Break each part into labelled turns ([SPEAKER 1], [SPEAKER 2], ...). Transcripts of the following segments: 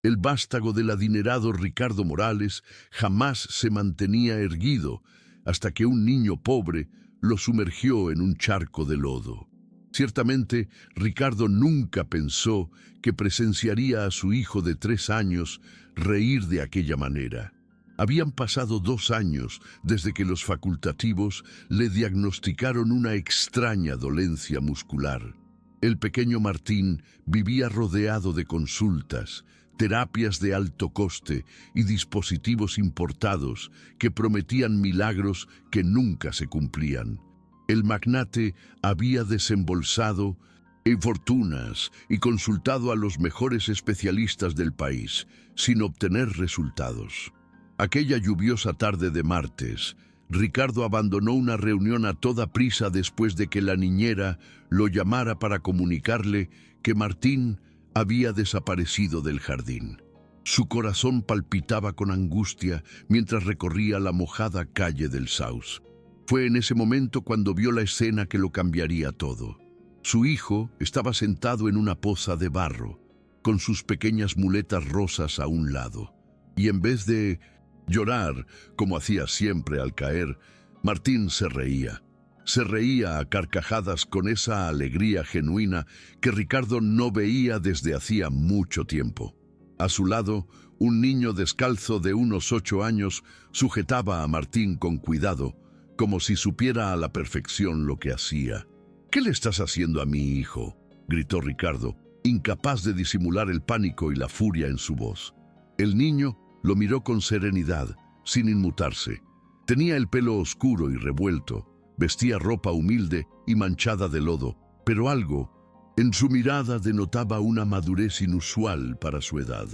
[SPEAKER 1] El vástago del adinerado Ricardo Morales jamás se mantenía erguido hasta que un niño pobre lo sumergió en un charco de lodo. Ciertamente, Ricardo nunca pensó que presenciaría a su hijo de 3 años reír de aquella manera. Habían pasado 2 años desde que los facultativos le diagnosticaron una extraña dolencia muscular. El pequeño Martín vivía rodeado de consultas, terapias de alto coste y dispositivos importados que prometían milagros que nunca se cumplían. El magnate había desembolsado en fortunas y consultado a los mejores especialistas del país, sin obtener resultados. Aquella lluviosa tarde de martes, Ricardo abandonó una reunión a toda prisa después de que la niñera lo llamara para comunicarle que Martín había desaparecido del jardín. Su corazón palpitaba con angustia mientras recorría la mojada calle del Saus. Fue en ese momento cuando vio la escena que lo cambiaría todo. Su hijo estaba sentado en una poza de barro, con sus pequeñas muletas rosas a un lado. Y en vez de llorar, como hacía siempre al caer, Martín se reía. Se reía a carcajadas con esa alegría genuina que Ricardo no veía desde hacía mucho tiempo. A su lado, un niño descalzo de unos 8 años sujetaba a Martín con cuidado, como si supiera a la perfección lo que hacía. «¿Qué le estás haciendo a mi hijo?», gritó Ricardo, incapaz de disimular el pánico y la furia en su voz. El niño lo miró con serenidad, sin inmutarse. Tenía el pelo oscuro y revuelto, vestía ropa humilde y manchada de lodo, pero algo en su mirada denotaba una madurez inusual para su edad.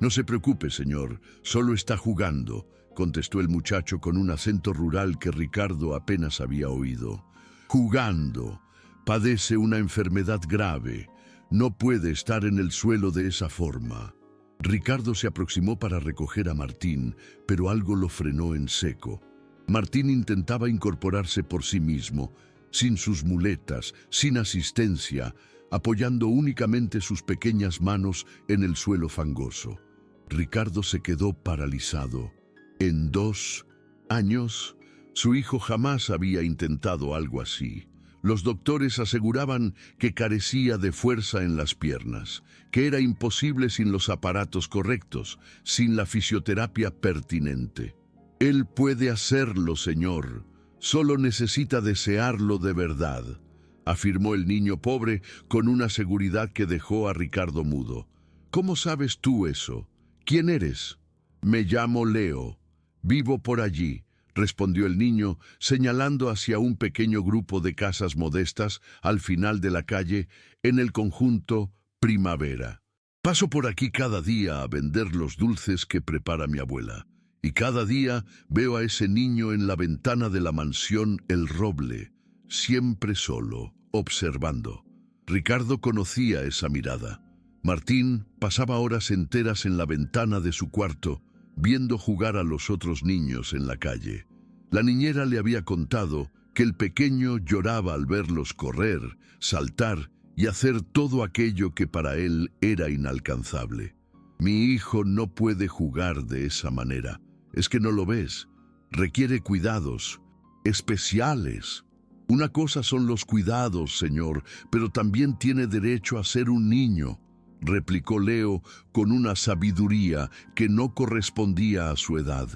[SPEAKER 1] «No se preocupe, señor, solo está jugando», contestó el muchacho con un acento rural que Ricardo apenas había oído. «Jugando. Padece una enfermedad grave. No puede estar en el suelo de esa forma». Ricardo se aproximó para recoger a Martín, pero algo lo frenó en seco. Martín intentaba incorporarse por sí mismo, sin sus muletas, sin asistencia, apoyando únicamente sus pequeñas manos en el suelo fangoso. Ricardo se quedó paralizado. En 2 años, su hijo jamás había intentado algo así. Los doctores aseguraban que carecía de fuerza en las piernas, que era imposible sin los aparatos correctos, sin la fisioterapia pertinente. «Él puede hacerlo, señor. Solo necesita desearlo de verdad», afirmó el niño pobre con una seguridad que dejó a Ricardo mudo. «¿Cómo sabes tú eso? ¿Quién eres?» «Me llamo Leo. Vivo por allí», respondió el niño, señalando hacia un pequeño grupo de casas modestas al final de la calle, en el conjunto Primavera. «Paso por aquí cada día a vender los dulces que prepara mi abuela, y cada día veo a ese niño en la ventana de la mansión El Roble, siempre solo, observando». Ricardo conocía esa mirada. Martín pasaba horas enteras en la ventana de su cuarto, viendo jugar a los otros niños en la calle. La niñera le había contado que el pequeño lloraba al verlos correr, saltar y hacer todo aquello que para él era inalcanzable. «Mi hijo no puede jugar de esa manera. Es que no lo ves. Requiere cuidados especiales». «Una cosa son los cuidados, señor, pero también tiene derecho a ser un niño», replicó Leo con una sabiduría que no correspondía a su edad.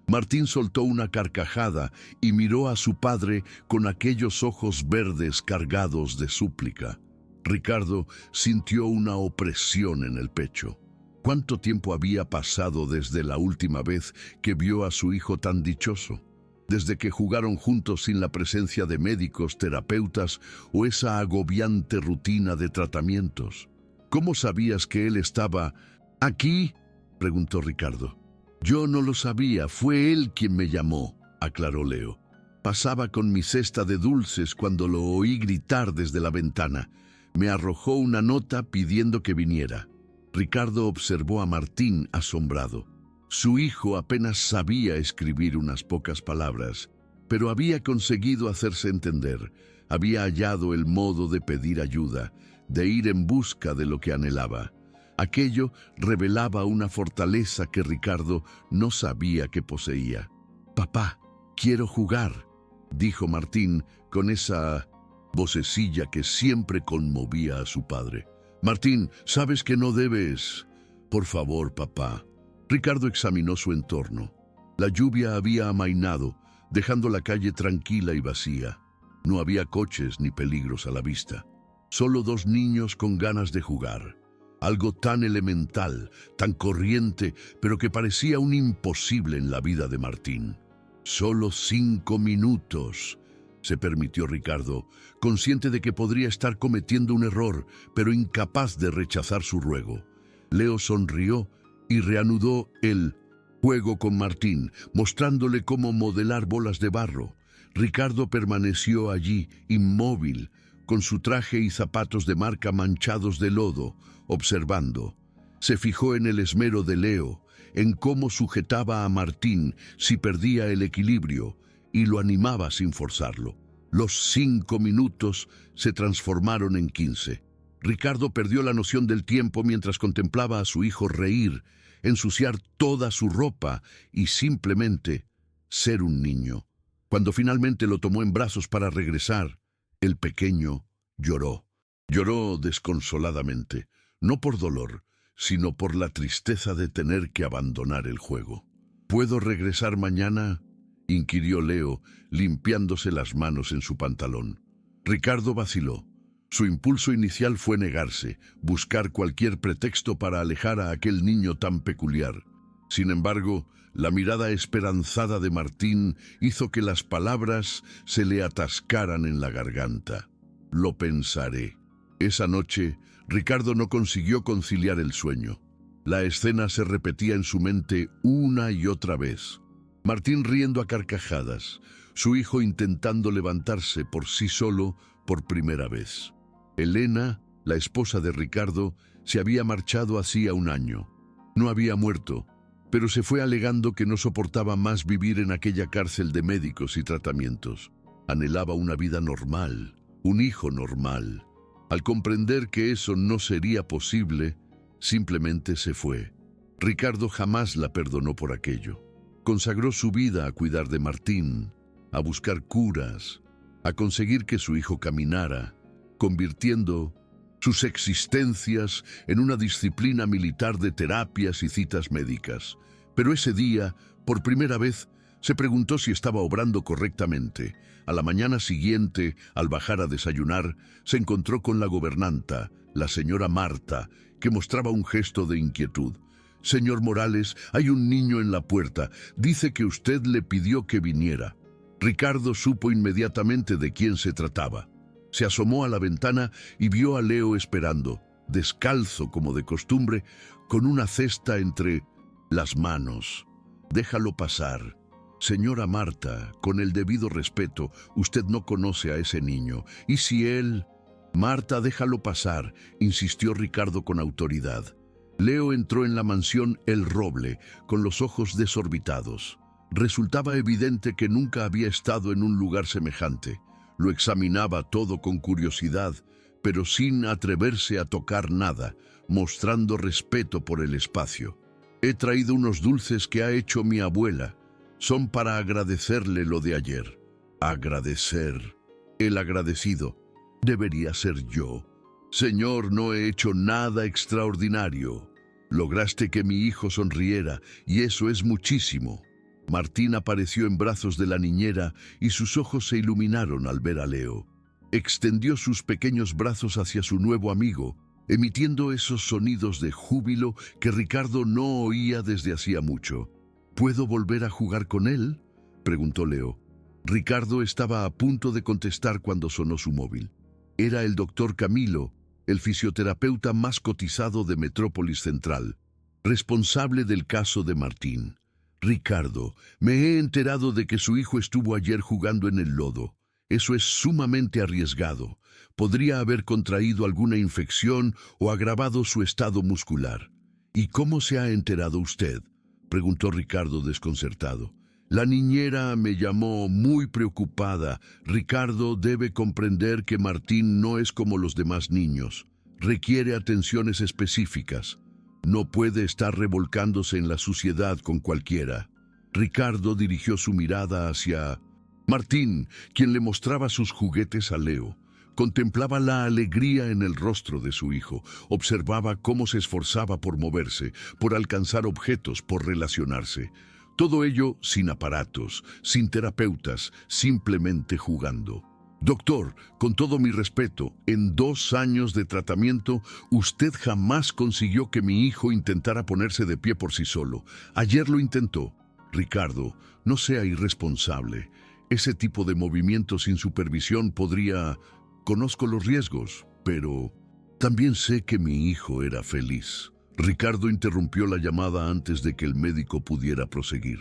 [SPEAKER 1] Martín soltó una carcajada y miró a su padre con aquellos ojos verdes cargados de súplica. Ricardo sintió una opresión en el pecho. ¿Cuánto tiempo había pasado desde la última vez que vio a su hijo tan dichoso? Desde que jugaron juntos sin la presencia de médicos, terapeutas o esa agobiante rutina de tratamientos. «¿Cómo sabías que él estaba aquí?», preguntó Ricardo. «Yo no lo sabía, fue él quien me llamó», aclaró Leo. «Pasaba con mi cesta de dulces cuando lo oí gritar desde la ventana. Me arrojó una nota pidiendo que viniera». Ricardo observó a Martín asombrado. Su hijo apenas sabía escribir unas pocas palabras, pero había conseguido hacerse entender. Había hallado el modo de pedir ayuda, de ir en busca de lo que anhelaba. Aquello revelaba una fortaleza que Ricardo no sabía que poseía. «Papá, quiero jugar», dijo Martín con esa vocecilla que siempre conmovía a su padre. «Martín, sabes que no debes». «Por favor, papá». Ricardo examinó su entorno. La lluvia había amainado, dejando la calle tranquila y vacía. No había coches ni peligros a la vista. Solo dos niños con ganas de jugar. Algo tan elemental, tan corriente, pero que parecía un imposible en la vida de Martín. «Solo 5 minutos», se permitió Ricardo, consciente de que podría estar cometiendo un error, pero incapaz de rechazar su ruego. Leo sonrió y reanudó el juego con Martín, mostrándole cómo modelar bolas de barro. Ricardo permaneció allí, inmóvil, con su traje y zapatos de marca manchados de lodo, observando. Se fijó en el esmero de Leo, en cómo sujetaba a Martín si perdía el equilibrio, y lo animaba sin forzarlo. Los 5 minutos se transformaron en 15. Ricardo perdió la noción del tiempo mientras contemplaba a su hijo reír, ensuciar toda su ropa y simplemente ser un niño. Cuando finalmente lo tomó en brazos para regresar, el pequeño lloró. Lloró desconsoladamente, no por dolor, sino por la tristeza de tener que abandonar el juego. «¿Puedo regresar mañana?», inquirió Leo, limpiándose las manos en su pantalón. Ricardo vaciló. Su impulso inicial fue negarse, buscar cualquier pretexto para alejar a aquel niño tan peculiar. Sin embargo, la mirada esperanzada de Martín hizo que las palabras se le atascaran en la garganta. «Lo pensaré». Esa noche, Ricardo no consiguió conciliar el sueño. La escena se repetía en su mente una y otra vez. Martín riendo a carcajadas, su hijo intentando levantarse por sí solo por primera vez. Elena, la esposa de Ricardo, se había marchado hacía un año. No había muerto, pero se fue alegando que no soportaba más vivir en aquella cárcel de médicos y tratamientos. Anhelaba una vida normal, un hijo normal. Al comprender que eso no sería posible, simplemente se fue. Ricardo jamás la perdonó por aquello. Consagró su vida a cuidar de Martín, a buscar curas, a conseguir que su hijo caminara, convirtiendo sus existencias en una disciplina militar de terapias y citas médicas. Pero ese día, por primera vez, se preguntó si estaba obrando correctamente. A la mañana siguiente, al bajar a desayunar, se encontró con la gobernanta, la señora Marta, que mostraba un gesto de inquietud. «Señor Morales, hay un niño en la puerta. Dice que usted le pidió que viniera». Ricardo supo inmediatamente de quién se trataba. Se asomó a la ventana y vio a Leo esperando, descalzo como de costumbre, con una cesta entre las manos. «Déjalo pasar». «Señora Marta, con el debido respeto, usted no conoce a ese niño. ¿Y si él...?» «Marta, déjalo pasar», insistió Ricardo con autoridad. Leo entró en la mansión El Roble, con los ojos desorbitados. Resultaba evidente que nunca había estado en un lugar semejante. Lo examinaba todo con curiosidad, pero sin atreverse a tocar nada, mostrando respeto por el espacio. «He traído unos dulces que ha hecho mi abuela. Son para agradecerle lo de ayer». «Agradecer». El agradecido debería ser yo. «Señor, no he hecho nada extraordinario. Lograste que mi hijo sonriera, y eso es muchísimo». Martín apareció en brazos de la niñera y sus ojos se iluminaron al ver a Leo. Extendió sus pequeños brazos hacia su nuevo amigo, emitiendo esos sonidos de júbilo que Ricardo no oía desde hacía mucho. «¿Puedo volver a jugar con él?», preguntó Leo. Ricardo estaba a punto de contestar cuando sonó su móvil. Era el doctor Camilo, el fisioterapeuta más cotizado de Metrópolis Central, responsable del caso de Martín. «Ricardo, me he enterado de que su hijo estuvo ayer jugando en el lodo. Eso es sumamente arriesgado. Podría haber contraído alguna infección o agravado su estado muscular». «¿Y cómo se ha enterado usted?», preguntó Ricardo desconcertado. «La niñera me llamó muy preocupada. Ricardo debe comprender que Martín no es como los demás niños. Requiere atenciones específicas». No puede estar revolcándose en la suciedad con cualquiera. Ricardo dirigió su mirada hacia Martín, quien le mostraba sus juguetes a Leo. Contemplaba la alegría en el rostro de su hijo, observaba cómo se esforzaba por moverse, por alcanzar objetos, por relacionarse. Todo ello sin aparatos, sin terapeutas, simplemente jugando. Doctor, con todo mi respeto, en 2 años de tratamiento, usted jamás consiguió que mi hijo intentara ponerse de pie por sí solo. Ayer lo intentó. Ricardo, no sea irresponsable. Ese tipo de movimiento sin supervisión podría... Conozco los riesgos, pero también sé que mi hijo era feliz. Ricardo interrumpió la llamada antes de que el médico pudiera proseguir.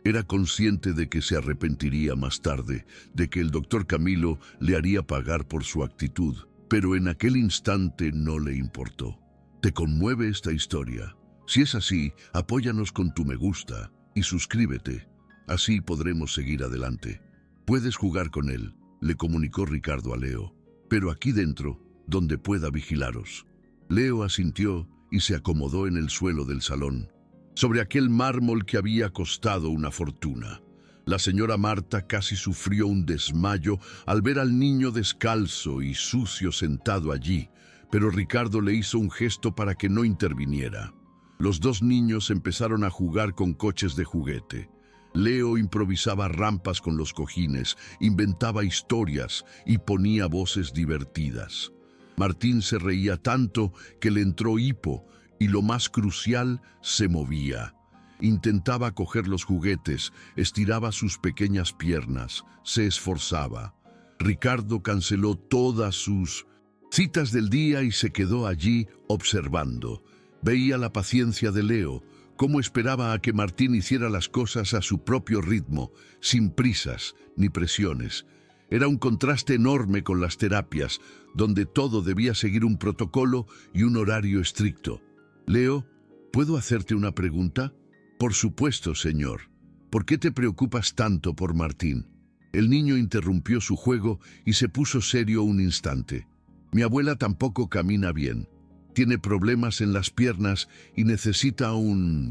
[SPEAKER 1] Era consciente de que se arrepentiría más tarde, de que el doctor Camilo le haría pagar por su actitud, pero en aquel instante no le importó. ¿Te conmueve esta historia? Si es así, apóyanos con tu me gusta y suscríbete. Así podremos seguir adelante. Puedes jugar con él, le comunicó Ricardo a Leo, pero aquí dentro, donde pueda vigilaros. Leo asintió y se acomodó en el suelo del salón, sobre aquel mármol que había costado una fortuna. La señora Marta casi sufrió un desmayo al ver al niño descalzo y sucio sentado allí, pero Ricardo le hizo un gesto para que no interviniera. Los 2 niños empezaron a jugar con coches de juguete. Leo improvisaba rampas con los cojines, inventaba historias y ponía voces divertidas. Martín se reía tanto que le entró hipo y, lo más crucial, se movía. Intentaba coger los juguetes, estiraba sus pequeñas piernas, se esforzaba. Ricardo canceló todas sus citas del día y se quedó allí observando. Veía la paciencia de Leo, cómo esperaba a que Martín hiciera las cosas a su propio ritmo, sin prisas ni presiones. Era un contraste enorme con las terapias, donde todo debía seguir un protocolo y un horario estricto. Leo, ¿puedo hacerte una pregunta? Por supuesto, señor. ¿Por qué te preocupas tanto por Martín? El niño interrumpió su juego y se puso serio un instante. Mi abuela tampoco camina bien. Tiene problemas en las piernas y necesita un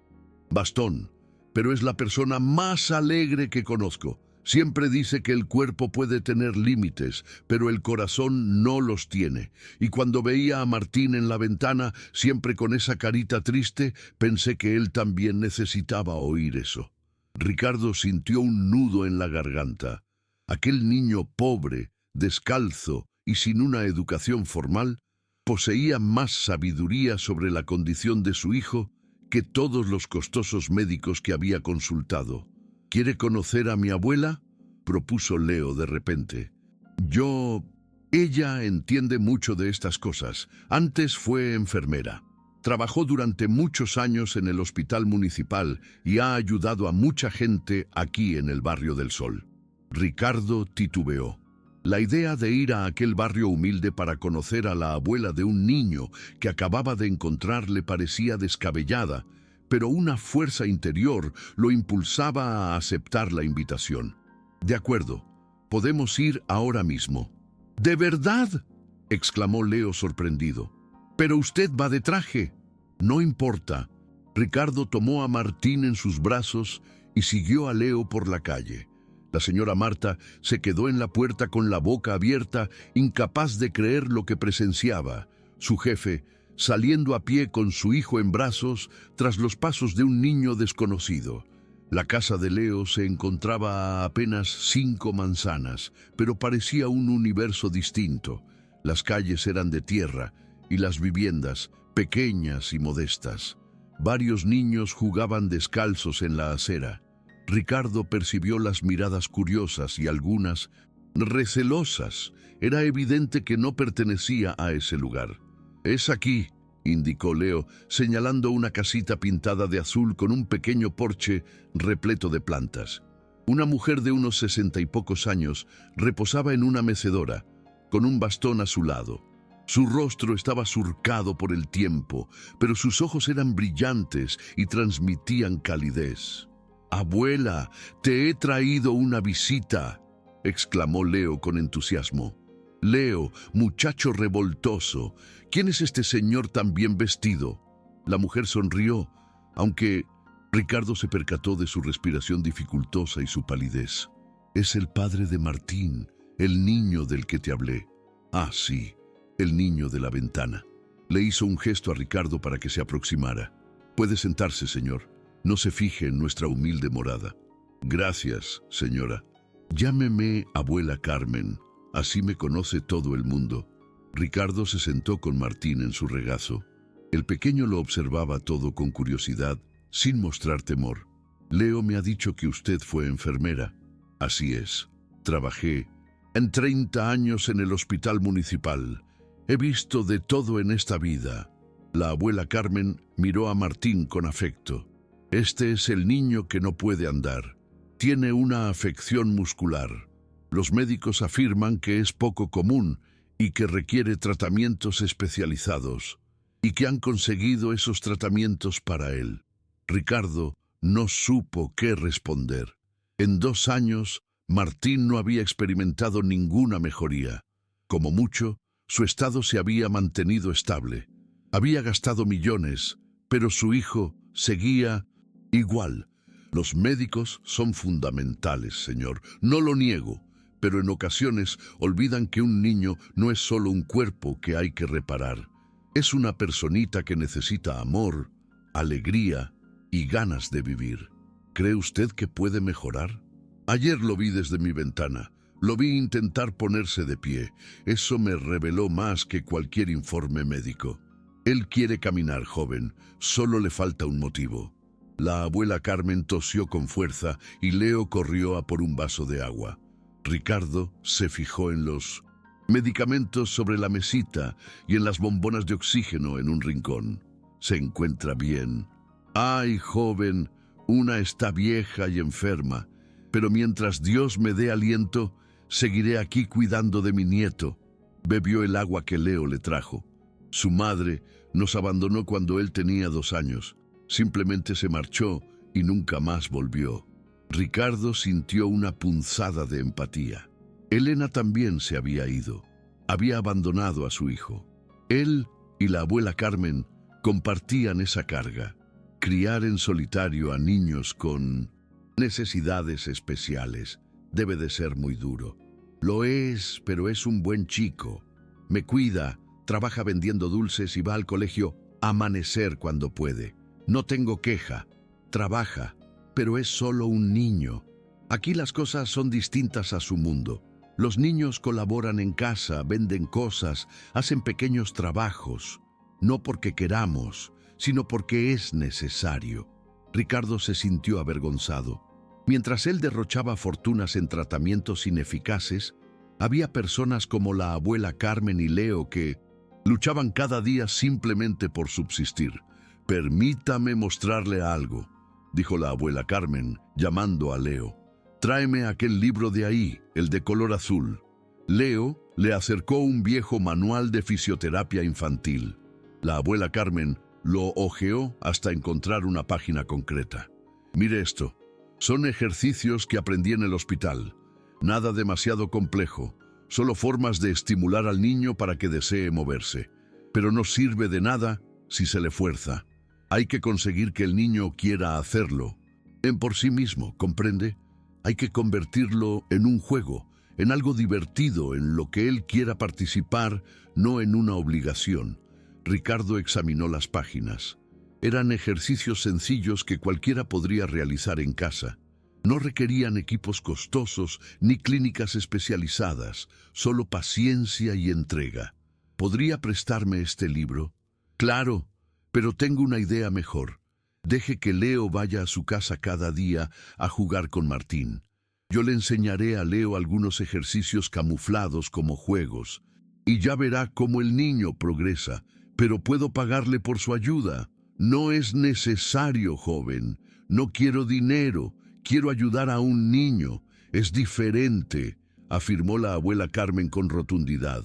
[SPEAKER 1] bastón, pero es la persona más alegre que conozco. Siempre dice que el cuerpo puede tener límites, pero el corazón no los tiene. Y cuando veía a Martín en la ventana, siempre con esa carita triste, pensé que él también necesitaba oír eso. Ricardo sintió un nudo en la garganta. Aquel niño pobre, descalzo y sin una educación formal, poseía más sabiduría sobre la condición de su hijo que todos los costosos médicos que había consultado. ¿Quiere conocer a mi abuela?, propuso Leo de repente. Ella entiende mucho de estas cosas. Antes fue enfermera. Trabajó durante muchos años en el hospital municipal y ha ayudado a mucha gente aquí en el Barrio del Sol. Ricardo titubeó. La idea de ir a aquel barrio humilde para conocer a la abuela de un niño que acababa de encontrar le parecía descabellada, pero una fuerza interior lo impulsaba a aceptar la invitación. De acuerdo, podemos ir ahora mismo. ¿De verdad?, exclamó Leo sorprendido. Pero usted va de traje. No importa. Ricardo tomó a Martín en sus brazos y siguió a Leo por la calle. La señora Marta se quedó en la puerta con la boca abierta, incapaz de creer lo que presenciaba. Su jefe, saliendo a pie con su hijo en brazos, tras los pasos de un niño desconocido. La casa de Leo se encontraba a apenas 5 manzanas, pero parecía un universo distinto. Las calles eran de tierra y las viviendas pequeñas y modestas. Varios niños jugaban descalzos en la acera. Ricardo percibió las miradas curiosas y algunas recelosas. Era evidente que no pertenecía a ese lugar. «Es aquí», indicó Leo, señalando una casita pintada de azul con un pequeño porche repleto de plantas. Una mujer de unos 60 y pocos años reposaba en una mecedora, con un bastón a su lado. Su rostro estaba surcado por el tiempo, pero sus ojos eran brillantes y transmitían calidez. «Abuela, te he traído una visita», exclamó Leo con entusiasmo. «Leo, muchacho revoltoso, ¿quién es este señor tan bien vestido?» La mujer sonrió, aunque Ricardo se percató de su respiración dificultosa y su palidez. «Es el padre de Martín, el niño del que te hablé». «Ah, sí, el niño de la ventana». Le hizo un gesto a Ricardo para que se aproximara. «Puede sentarse, señor. No se fije en nuestra humilde morada». «Gracias, señora. Llámeme abuela Carmen, así me conoce todo el mundo». Ricardo se sentó con Martín en su regazo. El pequeño lo observaba todo con curiosidad, sin mostrar temor. «Leo me ha dicho que usted fue enfermera». «Así es. Trabajé en 30 años en el hospital municipal. He visto de todo en esta vida». La abuela Carmen miró a Martín con afecto. «Este es el niño que no puede andar. Tiene una afección muscular. Los médicos afirman que es poco común y que requiere tratamientos especializados, y que han conseguido esos tratamientos para él». Ricardo no supo qué responder. En 2 años, Martín no había experimentado ninguna mejoría. Como mucho, su estado se había mantenido estable. Había gastado millones, pero su hijo seguía igual. Los médicos son fundamentales, señor, no lo niego, pero en ocasiones olvidan que un niño no es solo un cuerpo que hay que reparar. Es una personita que necesita amor, alegría y ganas de vivir. ¿Cree usted que puede mejorar? Ayer lo vi desde mi ventana. Lo vi intentar ponerse de pie. Eso me reveló más que cualquier informe médico. Él quiere caminar, joven. Solo le falta un motivo. La abuela Carmen tosió con fuerza y Leo corrió a por un vaso de agua. Ricardo se fijó en los medicamentos sobre la mesita y en las bombonas de oxígeno en un rincón. «Se encuentra bien». «Ay, joven, una está vieja y enferma, pero mientras Dios me dé aliento, seguiré aquí cuidando de mi nieto». Bebió el agua que Leo le trajo. Su madre nos abandonó cuando él tenía 2 años. Simplemente se marchó y nunca más volvió. Ricardo sintió una punzada de empatía. Elena también se había ido. Había abandonado a su hijo. Él y la abuela Carmen compartían esa carga. Criar en solitario a niños con necesidades especiales debe de ser muy duro. Lo es, pero es un buen chico. Me cuida, trabaja vendiendo dulces y va al colegio a amanecer cuando puede. No tengo queja. Trabaja, pero es solo un niño. Aquí las cosas son distintas a su mundo. Los niños colaboran en casa, venden cosas, hacen pequeños trabajos. No porque queramos, sino porque es necesario. Ricardo se sintió avergonzado. Mientras él derrochaba fortunas en tratamientos ineficaces, había personas como la abuela Carmen y Leo que luchaban cada día simplemente por subsistir. «Permítame mostrarle algo», dijo la abuela Carmen, llamando a Leo. «Tráeme aquel libro de ahí, el de color azul». Leo le acercó un viejo manual de fisioterapia infantil. La abuela Carmen lo hojeó hasta encontrar una página concreta. «Mire esto. Son ejercicios que aprendí en el hospital. Nada demasiado complejo, solo formas de estimular al niño para que desee moverse. Pero no sirve de nada si se le fuerza. Hay que conseguir que el niño quiera hacerlo en por sí mismo, ¿comprende? Hay que convertirlo en un juego, en algo divertido, en lo que él quiera participar, no en una obligación». Ricardo examinó las páginas. Eran ejercicios sencillos que cualquiera podría realizar en casa. No requerían equipos costosos ni clínicas especializadas, solo paciencia y entrega. ¿Podría prestarme este libro? Claro, pero tengo una idea mejor. Deje que Leo vaya a su casa cada día a jugar con Martín. Yo le enseñaré a Leo algunos ejercicios camuflados como juegos, y ya verá cómo el niño progresa. Pero puedo pagarle por su ayuda. No es necesario, joven. No quiero dinero. Quiero ayudar a un niño. Es diferente, afirmó la abuela Carmen con rotundidad.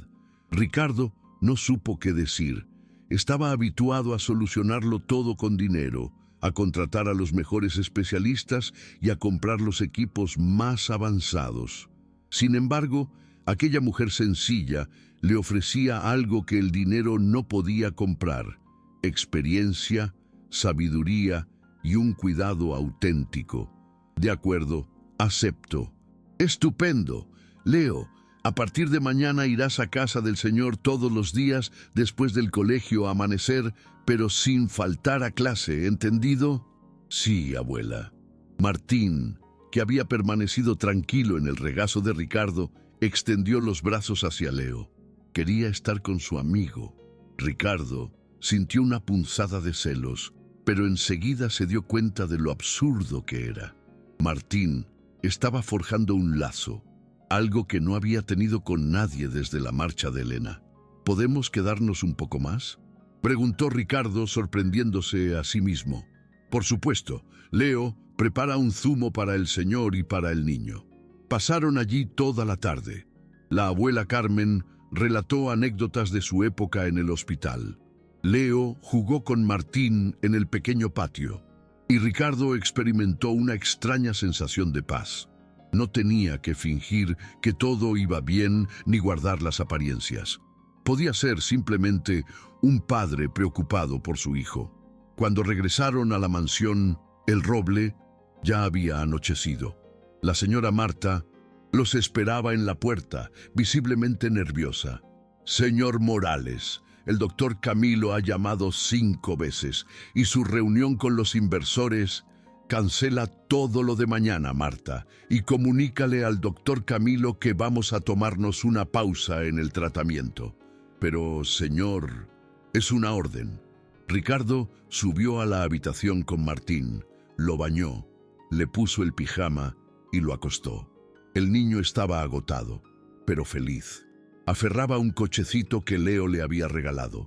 [SPEAKER 1] Ricardo no supo qué decir. Estaba habituado a solucionarlo todo con dinero, a contratar a los mejores especialistas y a comprar los equipos más avanzados. Sin embargo, aquella mujer sencilla le ofrecía algo que el dinero no podía comprar: experiencia sabiduría y un cuidado auténtico. De acuerdo, acepto. Estupendo. Leo, a partir de mañana irás a casa del Señor todos los días después del colegio a amanecer, pero sin faltar a clase, ¿entendido? Sí, abuela. Martín, que había permanecido tranquilo en el regazo de Ricardo, extendió los brazos hacia Leo. Quería estar con su amigo. Ricardo sintió una punzada de celos, pero enseguida se dio cuenta de lo absurdo que era. Martín estaba forjando un lazo, algo que no había tenido con nadie desde la marcha de Elena. ¿Podemos quedarnos un poco más?, preguntó Ricardo, sorprendiéndose a sí mismo. Por supuesto. Leo, prepara un zumo para el señor y para el niño. Pasaron allí toda la tarde. La abuela Carmen relató anécdotas de su época en el hospital. Leo jugó con Martín en el pequeño patio, y Ricardo experimentó una extraña sensación de paz. No tenía que fingir que todo iba bien ni guardar las apariencias. Podía ser simplemente un padre preocupado por su hijo. Cuando regresaron a la mansión El Roble, ya había anochecido. La señora Marta los esperaba en la puerta, visiblemente nerviosa. Señor Morales, el doctor Camilo ha llamado 5 veces y su reunión con los inversores. Cancela todo lo de mañana, Marta, y comunícale al doctor Camilo que vamos a tomarnos una pausa en el tratamiento. Pero, señor, es una orden. Ricardo subió a la habitación con Martín, lo bañó, le puso el pijama y lo acostó. El niño estaba agotado, pero feliz. Aferraba un cochecito que Leo le había regalado.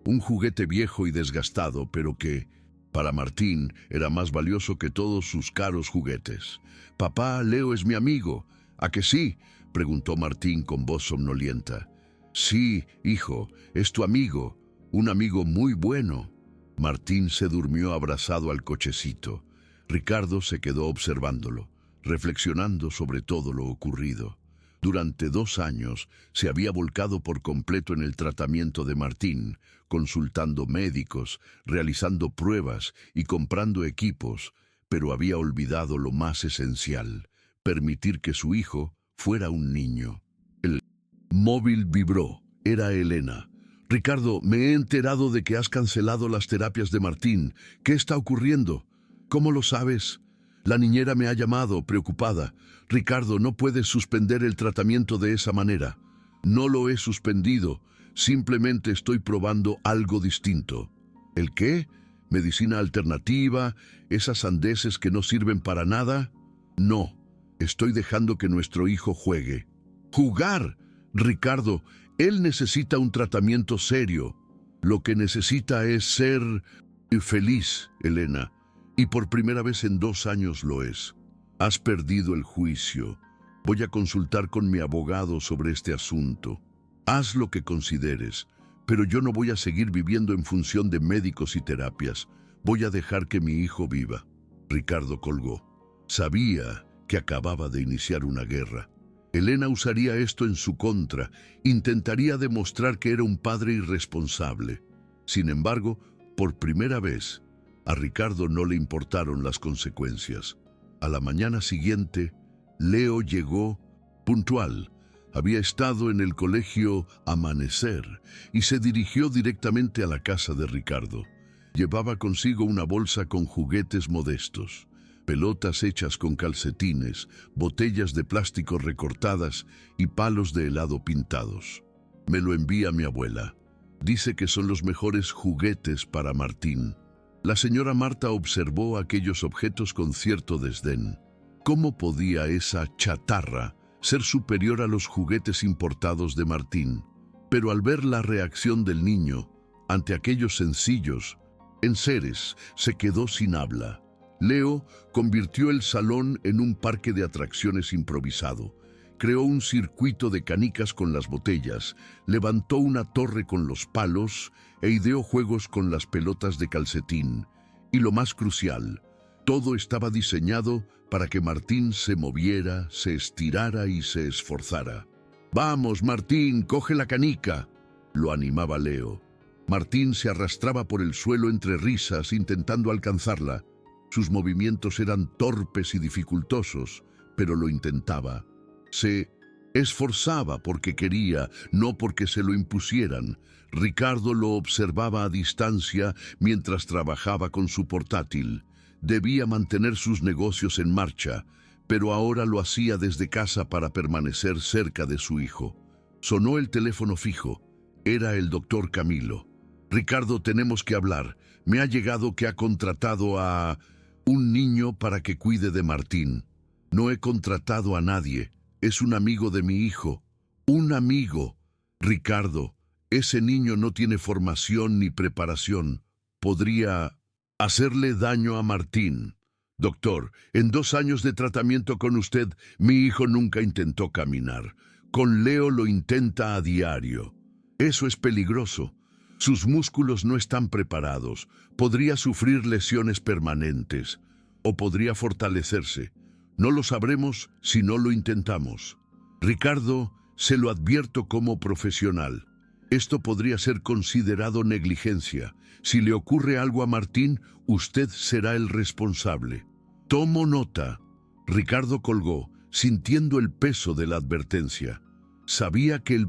[SPEAKER 1] Un juguete viejo y desgastado, pero que, para Martín, era más valioso que todos sus caros juguetes. «Papá, Leo es mi amigo. ¿A que sí?», preguntó Martín con voz somnolienta. «Sí, hijo, es tu amigo, un amigo muy bueno». Martín se durmió abrazado al cochecito. Ricardo se quedó observándolo, reflexionando sobre todo lo ocurrido. Durante 2 años se había volcado por completo en el tratamiento de Martín, consultando médicos, realizando pruebas y comprando equipos, pero había olvidado lo más esencial: permitir que su hijo fuera un niño. El móvil vibró. Era Elena. «Ricardo, me he enterado de que has cancelado las terapias de Martín. ¿Qué está ocurriendo?» «¿Cómo lo sabes?» «La niñera me ha llamado, preocupada. Ricardo, no puedes suspender el tratamiento de esa manera». «No lo he suspendido. Simplemente estoy probando algo distinto». «¿El qué? ¿Medicina alternativa? ¿Esas sandeces que no sirven para nada?» «No. Estoy dejando que nuestro hijo juegue». «¿Jugar? Ricardo, él necesita un tratamiento serio. Lo que necesita es ser feliz, Elena. Y por primera vez en 2 años lo es. Has perdido el juicio. Voy a consultar con mi abogado sobre este asunto. Haz lo que consideres, pero yo no voy a seguir viviendo en función de médicos y terapias. Voy a dejar que mi hijo viva». Ricardo colgó. Sabía que acababa de iniciar una guerra. Elena usaría esto en su contra, intentaría demostrar que era un padre irresponsable. Sin embargo, por primera vez, a Ricardo no le importaron las consecuencias. A la mañana siguiente, Leo llegó puntual. Había estado en el colegio Amanecer y se dirigió directamente a la casa de Ricardo. Llevaba consigo una bolsa con juguetes modestos: pelotas hechas con calcetines, botellas de plástico recortadas y palos de helado pintados. «Me lo envía mi abuela. Dice que son los mejores juguetes para Martín». La señora Marta observó aquellos objetos con cierto desdén. ¿Cómo podía esa chatarra ser superior a los juguetes importados de Martín? Pero al ver la reacción del niño ante aquellos sencillos enseres, se quedó sin habla. Leo convirtió el salón en un parque de atracciones improvisado. Creó un circuito de canicas con las botellas, levantó una torre con los palos e ideó juegos con las pelotas de calcetín. Y lo más crucial, todo estaba diseñado para que Martín se moviera, se estirara y se esforzara. «Vamos, Martín, coge la canica», lo animaba Leo. Martín se arrastraba por el suelo entre risas intentando alcanzarla. Sus movimientos eran torpes y dificultosos, pero lo intentaba. Se esforzaba porque quería, no porque se lo impusieran. Ricardo lo observaba a distancia mientras trabajaba con su portátil. Debía mantener sus negocios en marcha, pero ahora lo hacía desde casa para permanecer cerca de su hijo. Sonó el teléfono fijo. Era el doctor Camilo. Ricardo, tenemos que hablar. Me ha llegado que ha contratado a un niño para que cuide de Martín. No he contratado a nadie. Es un amigo de mi hijo. Un amigo. Ricardo, ese niño no tiene formación ni preparación. Podría hacerle daño a Martín. Doctor, en 2 años de tratamiento con usted, mi hijo nunca intentó caminar. Con Leo lo intenta a diario. Eso es peligroso. Sus músculos no están preparados. Podría sufrir lesiones permanentes. O podría fortalecerse. No lo sabremos si no lo intentamos. Ricardo, se lo advierto como profesional. Esto podría ser considerado negligencia. Si le ocurre algo a Martín, usted será el responsable. Tomo nota. Ricardo colgó, sintiendo el peso de la advertencia. Sabía que el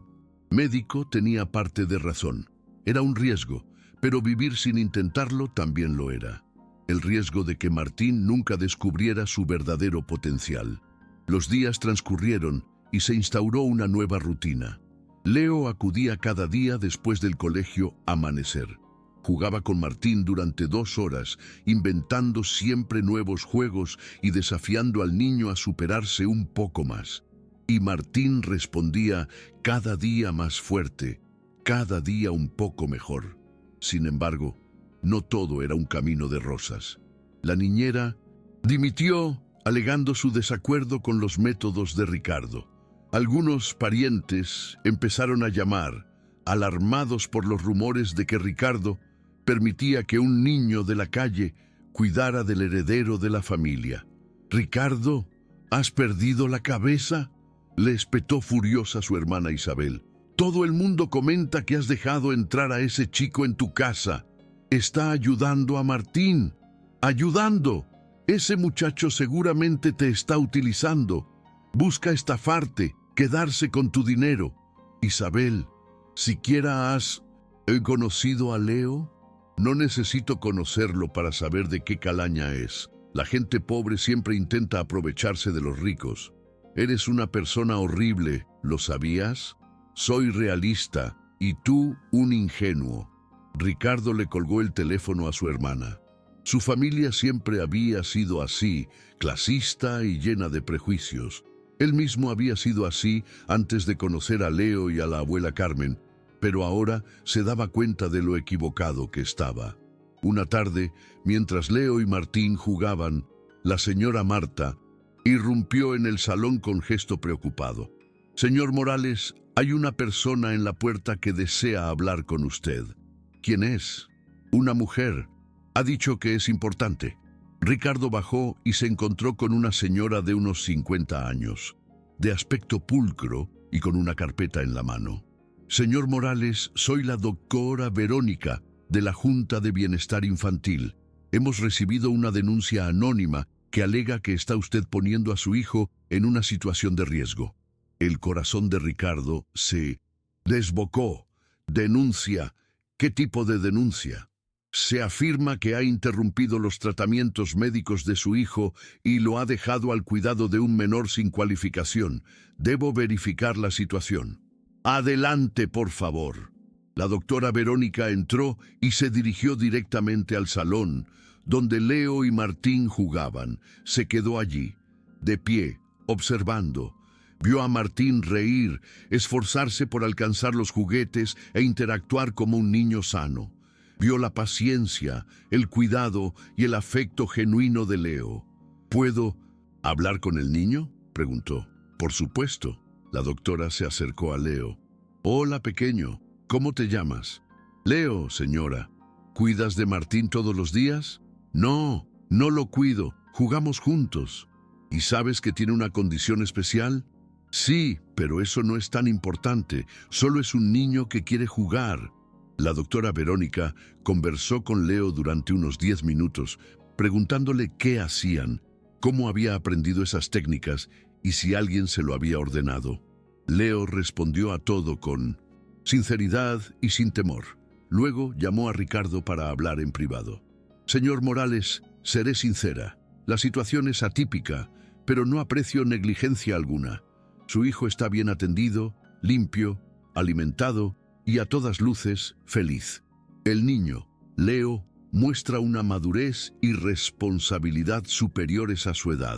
[SPEAKER 1] médico tenía parte de razón. Era un riesgo, pero vivir sin intentarlo también lo era. El riesgo de que Martín nunca descubriera su verdadero potencial. Los días transcurrieron y se instauró una nueva rutina. Leo acudía cada día después del colegio amanecer. Jugaba con Martín durante 2 horas, inventando siempre nuevos juegos y desafiando al niño a superarse un poco más. Y Martín respondía cada día más fuerte, cada día un poco mejor. Sin embargo, no todo era un camino de rosas. La niñera dimitió, alegando su desacuerdo con los métodos de Ricardo. Algunos parientes empezaron a llamar, alarmados por los rumores de que Ricardo permitía que un niño de la calle cuidara del heredero de la familia. «Ricardo, ¿has perdido la cabeza?», le espetó furiosa su hermana Isabel. «Todo el mundo comenta que has dejado entrar a ese chico en tu casa. Está ayudando a Martín. ¡Ayudando! Ese muchacho seguramente te está utilizando. Busca estafarte, quedarse con tu dinero. Isabel, ¿siquiera has conocido a Leo? No necesito conocerlo para saber de qué calaña es. La gente pobre siempre intenta aprovecharse de los ricos. Eres una persona horrible, ¿lo sabías? Soy realista y tú un ingenuo». Ricardo le colgó el teléfono a su hermana. Su familia siempre había sido así, clasista y llena de prejuicios. Él mismo había sido así antes de conocer a Leo y a la abuela Carmen, pero ahora se daba cuenta de lo equivocado que estaba. Una tarde, mientras Leo y Martín jugaban, la señora Marta irrumpió en el salón con gesto preocupado. «Señor Morales, hay una persona en la puerta que desea hablar con usted». «¿Quién es?» «Una mujer. Ha dicho que es importante». Ricardo bajó y se encontró con una señora de unos 50 años, de aspecto pulcro y con una carpeta en la mano. «Señor Morales, soy la doctora Verónica, de la Junta de Bienestar Infantil. Hemos recibido una denuncia anónima que alega que está usted poniendo a su hijo en una situación de riesgo». El corazón de Ricardo se desbocó. «¿Denuncia? ¿Qué tipo de denuncia?» «Se afirma que ha interrumpido los tratamientos médicos de su hijo y lo ha dejado al cuidado de un menor sin cualificación. Debo verificar la situación». «Adelante, por favor». La doctora Verónica entró y se dirigió directamente al salón, donde Leo y Martín jugaban. Se quedó allí, de pie, observando. Vio a Martín reír, esforzarse por alcanzar los juguetes e interactuar como un niño sano. Vio la paciencia, el cuidado y el afecto genuino de Leo. «¿Puedo hablar con el niño?», preguntó. «Por supuesto». La doctora se acercó a Leo. «Hola, pequeño. ¿Cómo te llamas?» «Leo, señora». «¿Cuidas de Martín todos los días?» «No, no lo cuido. Jugamos juntos». «¿Y sabes que tiene una condición especial?» «Sí, pero eso no es tan importante. Solo es un niño que quiere jugar». La doctora Verónica conversó con Leo durante unos 10 minutos, preguntándole qué hacían, cómo había aprendido esas técnicas y si alguien se lo había ordenado. Leo respondió a todo con sinceridad y sin temor. Luego llamó a Ricardo para hablar en privado. Señor Morales, seré sincera. La situación es atípica, pero no aprecio negligencia alguna. Su hijo está bien atendido, limpio, alimentado y a todas luces feliz. El niño, Leo, muestra una madurez y responsabilidad superiores a su edad.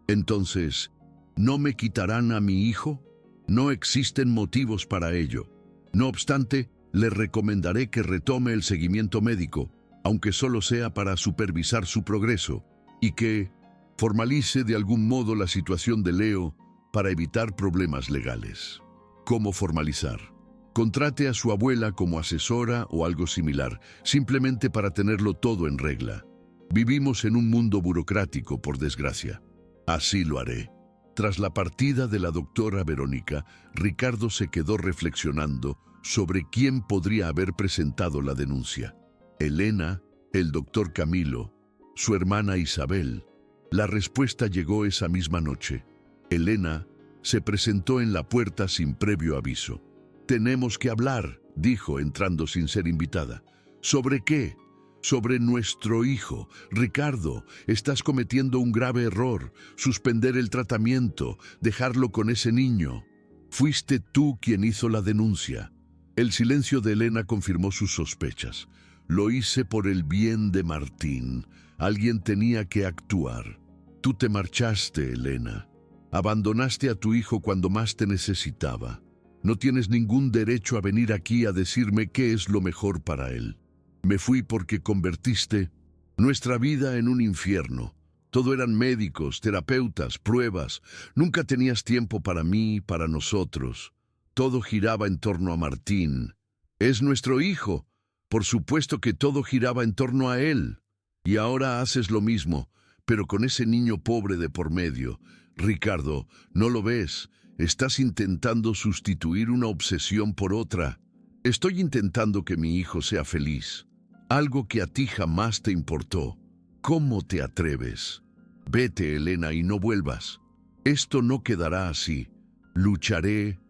[SPEAKER 1] Entonces, ¿no me quitarán a mi hijo? No existen motivos para ello. No obstante, le recomendaré que retome el seguimiento médico, aunque solo sea para supervisar su progreso, y que formalice de algún modo la situación de Leo para evitar problemas legales. ¿Cómo formalizar? Contrate a su abuela como asesora o algo similar, simplemente para tenerlo todo en regla. Vivimos en un mundo burocrático, por desgracia. Así lo haré. Tras la partida de la doctora Verónica, Ricardo se quedó reflexionando sobre quién podría haber presentado la denuncia. Elena, el doctor Camilo, su hermana Isabel. La respuesta llegó esa misma noche. Elena se presentó en la puerta sin previo aviso. «Tenemos que hablar», dijo entrando sin ser invitada. «¿Sobre qué?» «Sobre nuestro hijo. Ricardo, estás cometiendo un grave error. Suspender el tratamiento, dejarlo con ese niño. Fuiste tú quien hizo la denuncia». El silencio de Elena confirmó sus sospechas. «Lo hice por el bien de Martín. Alguien tenía que actuar. Tú te marchaste, Elena. Abandonaste a tu hijo cuando más te necesitaba. No tienes ningún derecho a venir aquí a decirme qué es lo mejor para él. Me fui porque convertiste nuestra vida en un infierno. Todo eran médicos, terapeutas, pruebas. Nunca tenías tiempo para mí, para nosotros. Todo giraba en torno a Martín. Es nuestro hijo. Por supuesto que todo giraba en torno a él. Y ahora haces lo mismo, pero con ese niño pobre de por medio. Ricardo, ¿no lo ves? Estás intentando sustituir una obsesión por otra. Estoy intentando que mi hijo sea feliz. Algo que a ti jamás te importó. ¿Cómo te atreves? Vete, Elena, y no vuelvas. Esto no quedará así. Lucharé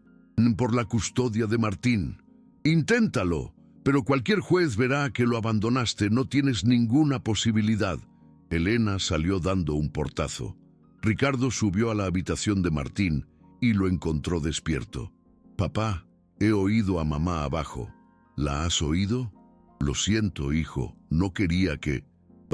[SPEAKER 1] por la custodia de Martín. Inténtalo, pero cualquier juez verá que lo abandonaste. No tienes ninguna posibilidad. Elena salió dando un portazo. Ricardo subió a la habitación de Martín y lo encontró despierto. «Papá, he oído a mamá abajo». «¿La has oído?» «Lo siento, hijo, no quería que...»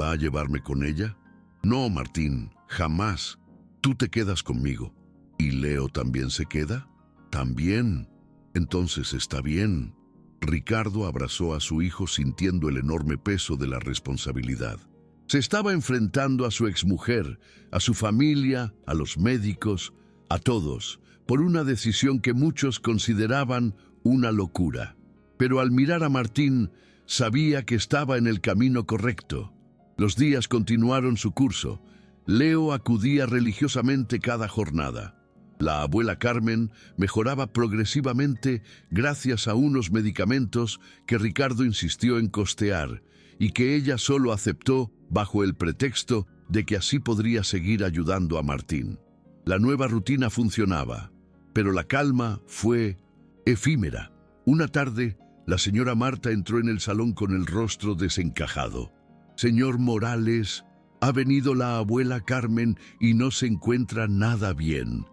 [SPEAKER 1] «¿Va a llevarme con ella?» «No, Martín, jamás. Tú te quedas conmigo». «¿Y Leo también se queda?» «También. Entonces está bien». Ricardo abrazó a su hijo sintiendo el enorme peso de la responsabilidad. Se estaba enfrentando a su exmujer, a su familia, a los médicos, a todos, por una decisión que muchos consideraban una locura. Pero al mirar a Martín, sabía que estaba en el camino correcto. Los días continuaron su curso. Leo acudía religiosamente cada jornada. La abuela Carmen mejoraba progresivamente gracias a unos medicamentos que Ricardo insistió en costear y que ella solo aceptó bajo el pretexto de que así podría seguir ayudando a Martín. La nueva rutina funcionaba, pero la calma fue efímera. Una tarde, la señora Marta entró en el salón con el rostro desencajado. «Señor Morales, ha venido la abuela Carmen y no se encuentra nada bien».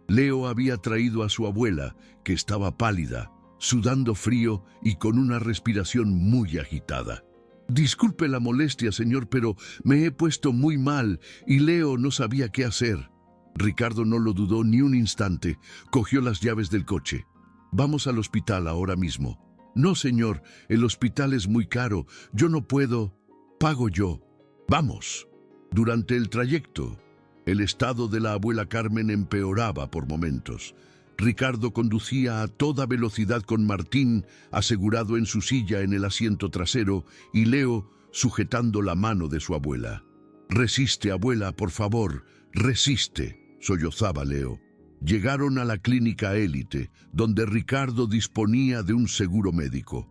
[SPEAKER 1] Leo había traído a su abuela, que estaba pálida, sudando frío y con una respiración muy agitada. «Disculpe la molestia, señor, pero me he puesto muy mal y Leo no sabía qué hacer». Ricardo no lo dudó ni un instante. Cogió las llaves del coche. «Vamos al hospital ahora mismo». «No, señor, el hospital es muy caro. Yo no puedo. Pago yo». «Vamos». Durante el trayecto, el estado de la abuela Carmen empeoraba por momentos. Ricardo conducía a toda velocidad con Martín asegurado en su silla en el asiento trasero y Leo sujetando la mano de su abuela. «Resiste, abuela, por favor, resiste», sollozaba Leo. Llegaron a la clínica Élite, donde Ricardo disponía de un seguro médico.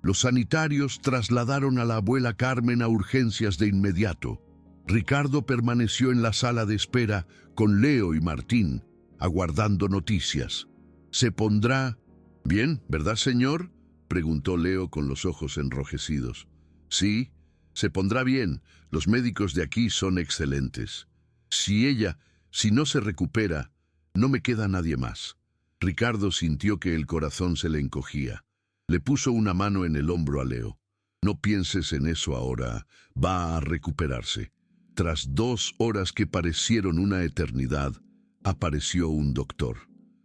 [SPEAKER 1] Los sanitarios trasladaron a la abuela Carmen a urgencias de inmediato. Ricardo permaneció en la sala de espera con Leo y Martín, aguardando noticias. ¿Se pondrá bien, verdad, señor?, preguntó Leo con los ojos enrojecidos. Sí, se pondrá bien. Los médicos de aquí son excelentes. Si no se recupera, no me queda nadie más. Ricardo sintió que el corazón se le encogía. Le puso una mano en el hombro a Leo. No pienses en eso ahora, va a recuperarse. Tras 2 horas que parecieron una eternidad, apareció un doctor.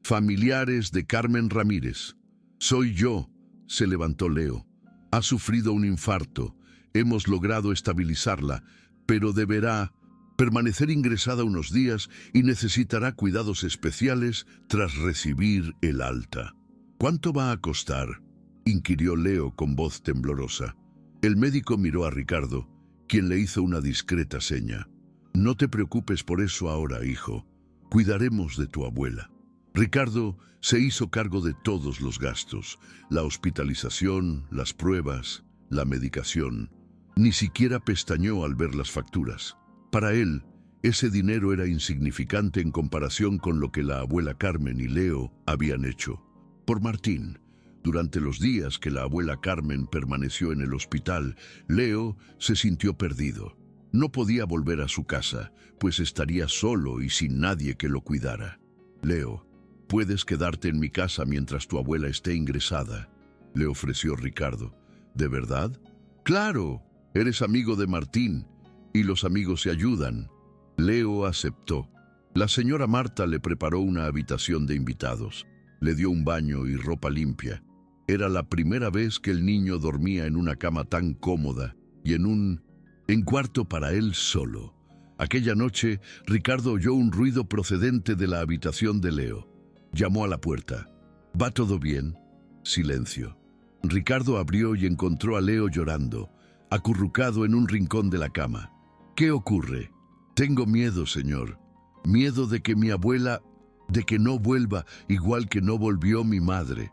[SPEAKER 1] Familiares de Carmen Ramírez. Soy yo, se levantó Leo. Ha sufrido un infarto. Hemos logrado estabilizarla, pero deberá permanecer ingresada unos días y necesitará cuidados especiales tras recibir el alta. ¿Cuánto va a costar?, inquirió Leo con voz temblorosa. El médico miró a Ricardo, quien le hizo una discreta seña. No te preocupes por eso ahora, hijo. Cuidaremos de tu abuela. Ricardo se hizo cargo de todos los gastos, la hospitalización, las pruebas, la medicación. Ni siquiera pestañeó al ver las facturas. Para él, ese dinero era insignificante en comparación con lo que la abuela Carmen y Leo habían hecho. Por Martín. Durante los días que la abuela Carmen permaneció en el hospital, Leo se sintió perdido. No podía volver a su casa, pues estaría solo y sin nadie que lo cuidara. Leo, puedes quedarte en mi casa mientras tu abuela esté ingresada, le ofreció Ricardo. ¿De verdad? Claro, eres amigo de Martín, y los amigos se ayudan. Leo aceptó. La señora Marta le preparó una habitación de invitados. Le dio un baño y ropa limpia. Era la primera vez que el niño dormía en una cama tan cómoda y en cuarto para él solo. Aquella noche, Ricardo oyó un ruido procedente de la habitación de Leo. Llamó a la puerta. ¿Va todo bien? Silencio. Ricardo abrió y encontró a Leo llorando, acurrucado en un rincón de la cama. ¿Qué ocurre? Tengo miedo, señor. Miedo de que mi abuela, de que no vuelva igual que no volvió mi madre.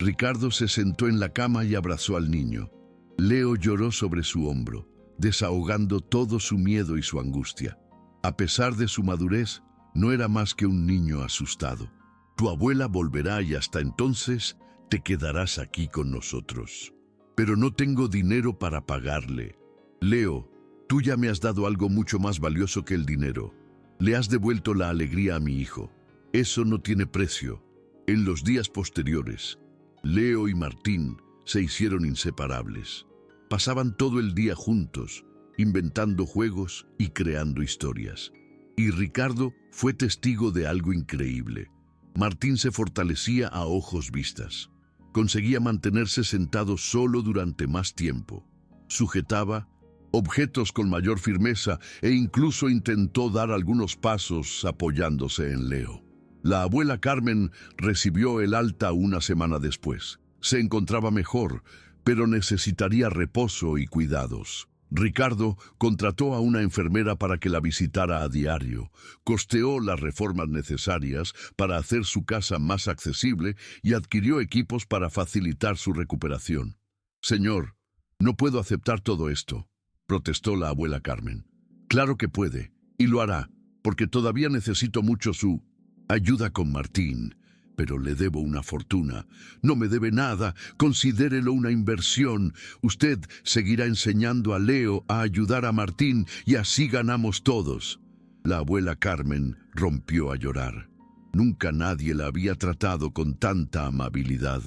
[SPEAKER 1] Ricardo se sentó en la cama y abrazó al niño. Leo lloró sobre su hombro, desahogando todo su miedo y su angustia. A pesar de su madurez, no era más que un niño asustado. Tu abuela volverá y hasta entonces te quedarás aquí con nosotros. Pero no tengo dinero para pagarle. Leo, tú ya me has dado algo mucho más valioso que el dinero. Le has devuelto la alegría a mi hijo. Eso no tiene precio. En los días posteriores, Leo y Martín se hicieron inseparables. Pasaban todo el día juntos, inventando juegos y creando historias. Y Ricardo fue testigo de algo increíble. Martín se fortalecía a ojos vistas. Conseguía mantenerse sentado solo durante más tiempo. Sujetaba objetos con mayor firmeza e incluso intentó dar algunos pasos apoyándose en Leo. La abuela Carmen recibió el alta una semana después. Se encontraba mejor, pero necesitaría reposo y cuidados. Ricardo contrató a una enfermera para que la visitara a diario, costeó las reformas necesarias para hacer su casa más accesible y adquirió equipos para facilitar su recuperación. Señor, no puedo aceptar todo esto, protestó la abuela Carmen. Claro que puede, y lo hará, porque todavía necesito mucho su ayuda con Martín, pero le debo una fortuna. No me debe nada, considérelo una inversión. Usted seguirá enseñando a Leo a ayudar a Martín y así ganamos todos. La abuela Carmen rompió a llorar. Nunca nadie la había tratado con tanta amabilidad.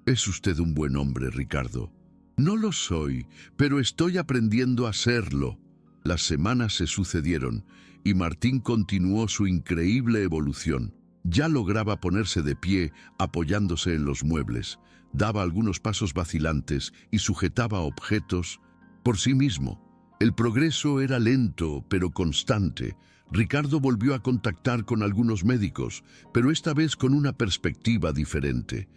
[SPEAKER 1] Es usted un buen hombre, Ricardo. No lo soy, pero estoy aprendiendo a serlo. Las semanas se sucedieron y Martín continuó su increíble evolución. Ya lograba ponerse de pie apoyándose en los muebles, daba algunos pasos vacilantes y sujetaba objetos por sí mismo. El progreso era lento pero constante. Ricardo volvió a contactar con algunos médicos, pero esta vez con una perspectiva diferente.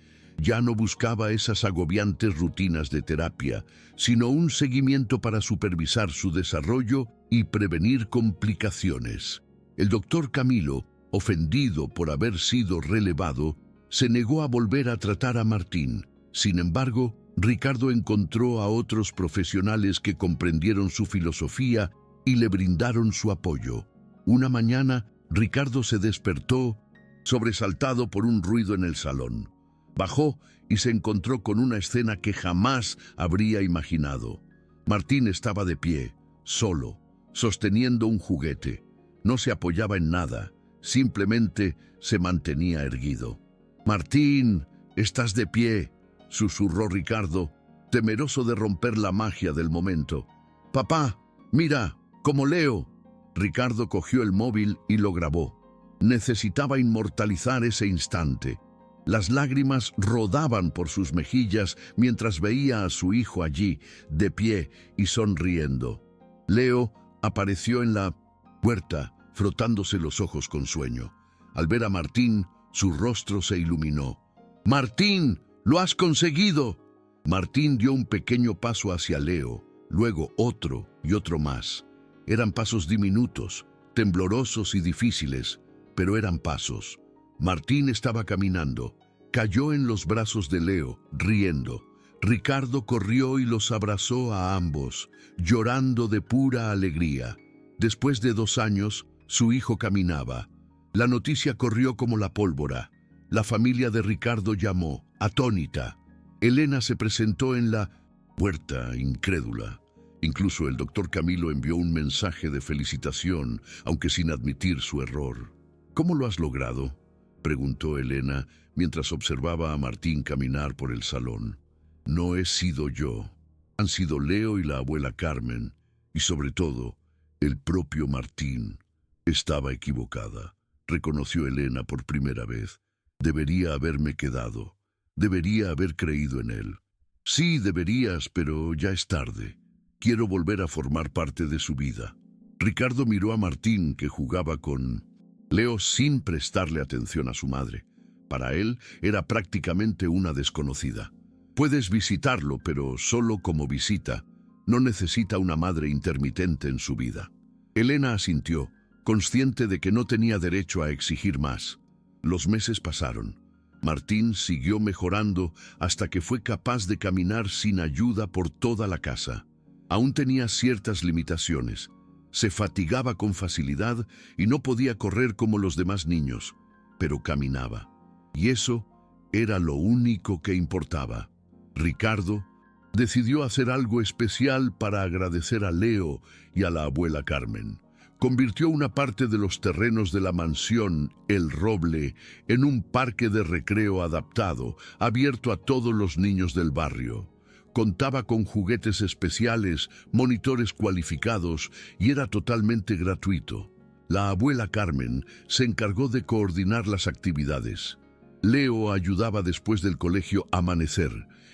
[SPEAKER 1] Ya no buscaba esas agobiantes rutinas de terapia, sino un seguimiento para supervisar su desarrollo y prevenir complicaciones. El doctor Camilo, ofendido por haber sido relevado, se negó a volver a tratar a Martín. Sin embargo, Ricardo encontró a otros profesionales que comprendieron su filosofía y le brindaron su apoyo. Una mañana, Ricardo se despertó, sobresaltado por un ruido en el salón. Bajó y se encontró con una escena que jamás habría imaginado. Martín estaba de pie, solo, sosteniendo un juguete. No se apoyaba en nada, simplemente se mantenía erguido. «Martín, estás de pie», susurró Ricardo, temeroso de romper la magia del momento. «Papá, mira, como Leo». Ricardo cogió el móvil y lo grabó. Necesitaba inmortalizar ese instante. Las lágrimas rodaban por sus mejillas mientras veía a su hijo allí, de pie y sonriendo. Leo apareció en la puerta, frotándose los ojos con sueño. Al ver a Martín, su rostro se iluminó. «Martín, lo has conseguido». Martín dio un pequeño paso hacia Leo, luego otro y otro más. Eran pasos diminutos, temblorosos y difíciles, pero eran pasos. Martín estaba caminando. Cayó en los brazos de Leo, riendo. Ricardo corrió y los abrazó a ambos, llorando de pura alegría. Después de 2 años, su hijo caminaba. La noticia corrió como la pólvora. La familia de Ricardo llamó, atónita. Elena se presentó en la puerta, incrédula. Incluso el doctor Camilo envió un mensaje de felicitación, aunque sin admitir su error. «¿Cómo lo has logrado?», preguntó Elena mientras observaba a Martín caminar por el salón. «No he sido yo. Han sido Leo y la abuela Carmen, y sobre todo, el propio Martín». Estaba equivocada, reconoció Elena por primera vez. Debería haberme quedado. Debería haber creído en él. Sí, deberías, pero ya es tarde. Quiero volver a formar parte de su vida. Ricardo miró a Martín, que jugaba con Leo sin prestarle atención a su madre. Para él era prácticamente una desconocida. Puedes visitarlo, pero solo como visita. No necesita una madre intermitente en su vida. Elena asintió, consciente de que no tenía derecho a exigir más. Los meses pasaron. Martín siguió mejorando hasta que fue capaz de caminar sin ayuda por toda la casa. Aún tenía ciertas limitaciones. Se fatigaba con facilidad y no podía correr como los demás niños, pero caminaba. Y eso era lo único que importaba. Ricardo decidió hacer algo especial para agradecer a Leo y a la abuela Carmen. Convirtió una parte de los terrenos de la mansión, El Roble, en un parque de recreo adaptado, abierto a todos los niños del barrio. Contaba con juguetes especiales, monitores cualificados y era totalmente gratuito. La abuela Carmen se encargó de coordinar las actividades. Leo ayudaba después del colegio a amanecer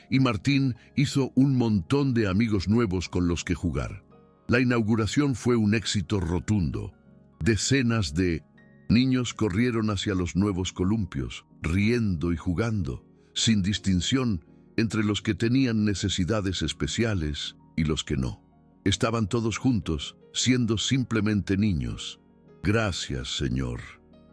[SPEAKER 1] y Martín hizo un montón de amigos nuevos con los que jugar. La inauguración fue un éxito rotundo. Decenas de niños corrieron hacia los nuevos columpios, riendo y jugando, sin distinción entre los que tenían necesidades especiales y los que no. Estaban todos juntos, siendo simplemente niños. «Gracias, Señor»,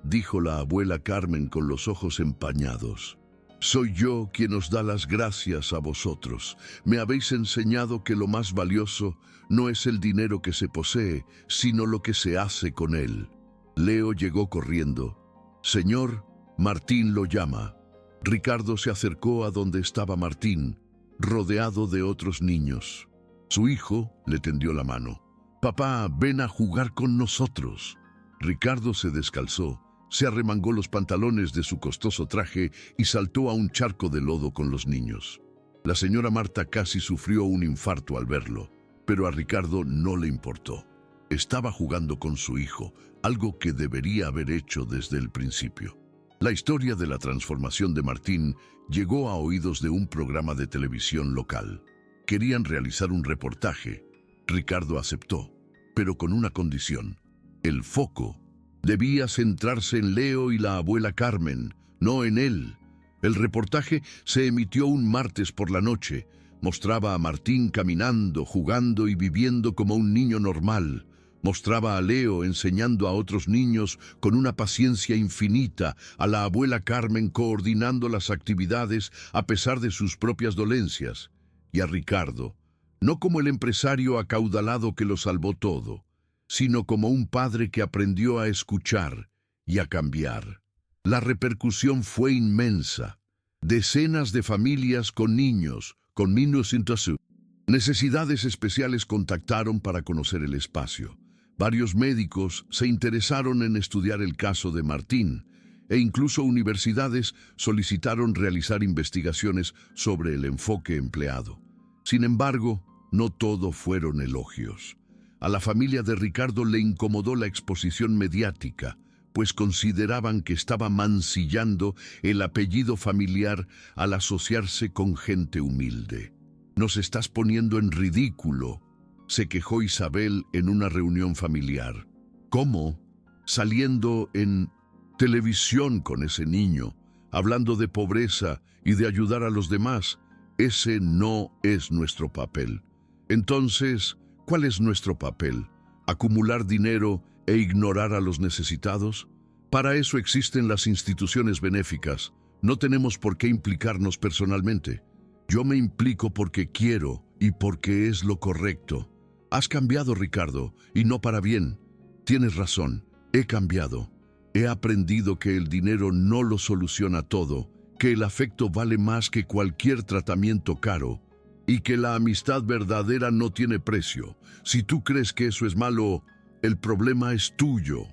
[SPEAKER 1] dijo la abuela Carmen con los ojos empañados. «Soy yo quien os da las gracias a vosotros. Me habéis enseñado que lo más valioso no es el dinero que se posee, sino lo que se hace con él». Leo llegó corriendo. «Señor, Martín lo llama». Ricardo se acercó a donde estaba Martín, rodeado de otros niños. Su hijo le tendió la mano. «Papá, ven a jugar con nosotros». Ricardo se descalzó, se arremangó los pantalones de su costoso traje y saltó a un charco de lodo con los niños. La señora Marta casi sufrió un infarto al verlo, pero a Ricardo no le importó. Estaba jugando con su hijo, algo que debería haber hecho desde el principio. La historia de la transformación de Martín llegó a oídos de un programa de televisión local. Querían realizar un reportaje. Ricardo aceptó, pero con una condición. El foco debía centrarse en Leo y la abuela Carmen, no en él. El reportaje se emitió un martes por la noche. Mostraba a Martín caminando, jugando y viviendo como un niño normal. Mostraba a Leo enseñando a otros niños con una paciencia infinita, a la abuela Carmen coordinando las actividades a pesar de sus propias dolencias. y a Ricardo, no como el empresario acaudalado que lo salvó todo, sino como un padre que aprendió a escuchar y a cambiar. La repercusión fue inmensa. Decenas de familias con niños, con necesidades especiales contactaron para conocer el espacio. Varios médicos se interesaron en estudiar el caso de Martín, e incluso universidades solicitaron realizar investigaciones sobre el enfoque empleado. Sin embargo, no todo fueron elogios. A la familia de Ricardo le incomodó la exposición mediática, pues consideraban que estaba mancillando el apellido familiar al asociarse con gente humilde. «Nos estás poniendo en ridículo», se quejó Isabel en una reunión familiar. «¿Cómo? Saliendo en televisión con ese niño, hablando de pobreza y de ayudar a los demás. Ese no es nuestro papel. Entonces, ¿cuál es nuestro papel? ¿Acumular dinero e ignorar a los necesitados? Para eso existen las instituciones benéficas. No tenemos por qué implicarnos personalmente. Yo me implico porque quiero y porque es lo correcto. Has cambiado, Ricardo, y no para bien. Tienes razón, he cambiado. He aprendido que el dinero no lo soluciona todo, que el afecto vale más que cualquier tratamiento caro y que la amistad verdadera no tiene precio. Si tú crees que eso es malo, el problema es tuyo».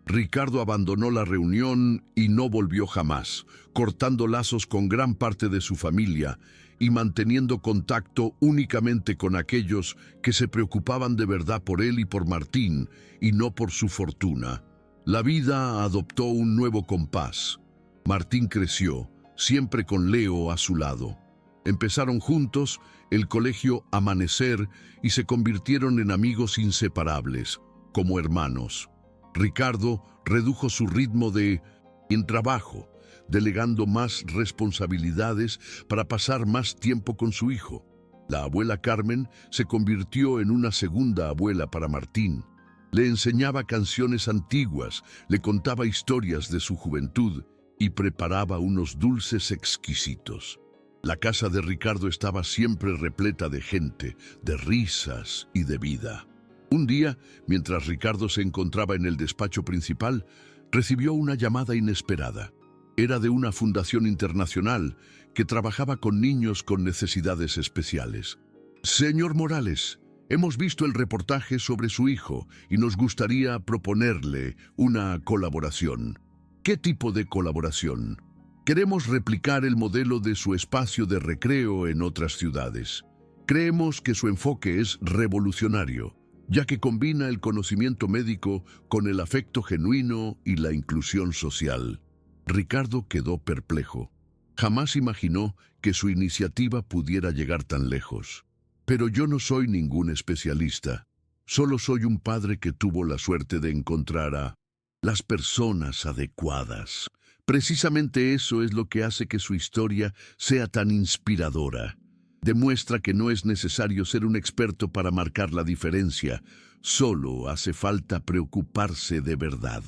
[SPEAKER 1] Ricardo abandonó la reunión y no volvió jamás, cortando lazos con gran parte de su familia y manteniendo contacto únicamente con aquellos que se preocupaban de verdad por él y por Martín, y no por su fortuna. La vida adoptó un nuevo compás. Martín creció, siempre con Leo a su lado. Empezaron juntos el colegio Amanecer y se convirtieron en amigos inseparables, como hermanos. Ricardo redujo su ritmo en trabajo, delegando más responsabilidades para pasar más tiempo con su hijo. La abuela Carmen se convirtió en una segunda abuela para Martín. Le enseñaba canciones antiguas, le contaba historias de su juventud y preparaba unos dulces exquisitos. La casa de Ricardo estaba siempre repleta de gente, de risas y de vida. Un día, mientras Ricardo se encontraba en el despacho principal, recibió una llamada inesperada. Era de una fundación internacional que trabajaba con niños con necesidades especiales. «Señor Morales, hemos visto el reportaje sobre su hijo y nos gustaría proponerle una colaboración». «¿Qué tipo de colaboración?» «Queremos replicar el modelo de su espacio de recreo en otras ciudades. Creemos que su enfoque es revolucionario, ya que combina el conocimiento médico con el afecto genuino y la inclusión social». Ricardo quedó perplejo. Jamás imaginó que su iniciativa pudiera llegar tan lejos. «Pero yo no soy ningún especialista. Solo soy un padre que tuvo la suerte de encontrar a las personas adecuadas». Precisamente eso es lo que hace que su historia sea tan inspiradora. Demuestra que no es necesario ser un experto para marcar la diferencia, solo hace falta preocuparse de verdad.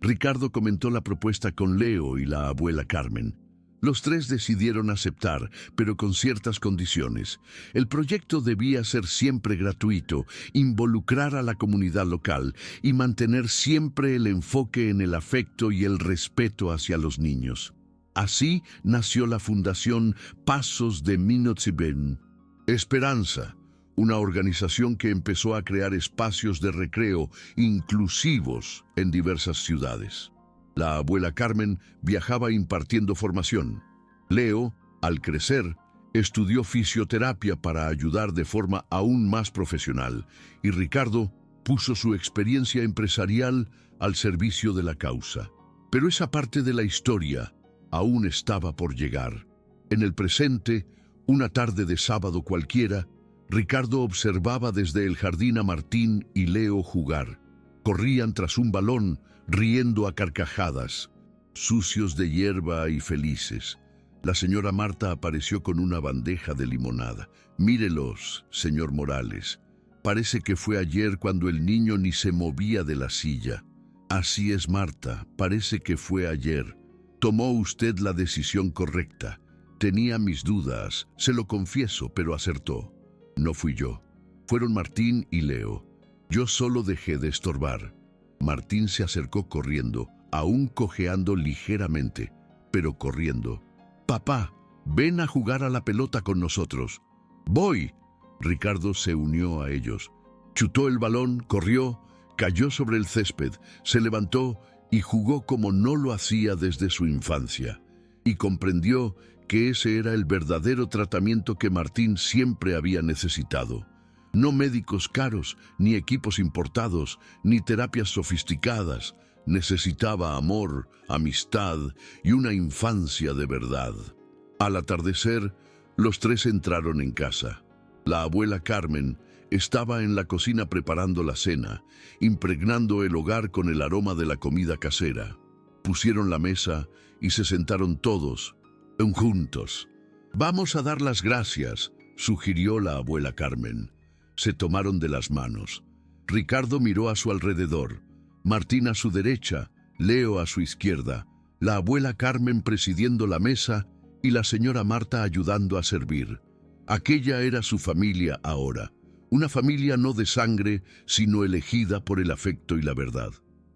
[SPEAKER 1] Ricardo comentó la propuesta con Leo y la abuela Carmen. Los tres decidieron aceptar, pero con ciertas condiciones. El proyecto debía ser siempre gratuito, involucrar a la comunidad local y mantener siempre el enfoque en el afecto y el respeto hacia los niños. Así nació la Fundación Pasos de Minotzibén. Esperanza, una organización que empezó a crear espacios de recreo inclusivos en diversas ciudades. La abuela Carmen viajaba impartiendo formación. Leo, al crecer, estudió fisioterapia para ayudar de forma aún más profesional, y Ricardo puso su experiencia empresarial al servicio de la causa. Pero esa parte de la historia aún estaba por llegar. En el presente, una tarde de sábado cualquiera, Ricardo observaba desde el jardín a Martín y Leo jugar. Corrían tras un balón, riendo a carcajadas, sucios de hierba y felices. La señora Marta apareció con una bandeja de limonada. «Mírelos, señor Morales. Parece que fue ayer cuando el niño ni se movía de la silla». «Así es, Marta, parece que fue ayer. Tomó usted la decisión correcta. Tenía mis dudas, se lo confieso, pero acertó. No fui yo. Fueron Martín y Leo. Yo solo dejé de estorbar. Martín se acercó corriendo, aún cojeando ligeramente, pero corriendo. «Papá, ven a jugar a la pelota con nosotros». «Voy». Ricardo se unió a ellos. Chutó el balón, corrió, cayó sobre el césped, se levantó y jugó como no lo hacía desde su infancia. Y comprendió que ese era el verdadero tratamiento que Martín siempre había necesitado. No médicos caros, ni equipos importados, ni terapias sofisticadas. Necesitaba amor, amistad y una infancia de verdad. Al atardecer, los tres entraron en casa. La abuela Carmen estaba en la cocina preparando la cena, impregnando el hogar con el aroma de la comida casera. Pusieron la mesa y se sentaron todos, juntos. «Vamos a dar las gracias», sugirió la abuela Carmen. Se tomaron de las manos. Ricardo miró a su alrededor. Martín a su derecha, Leo a su izquierda, la abuela Carmen presidiendo la mesa y la señora Marta ayudando a servir. Aquella era su familia ahora, una familia no de sangre, sino elegida por el afecto y la verdad.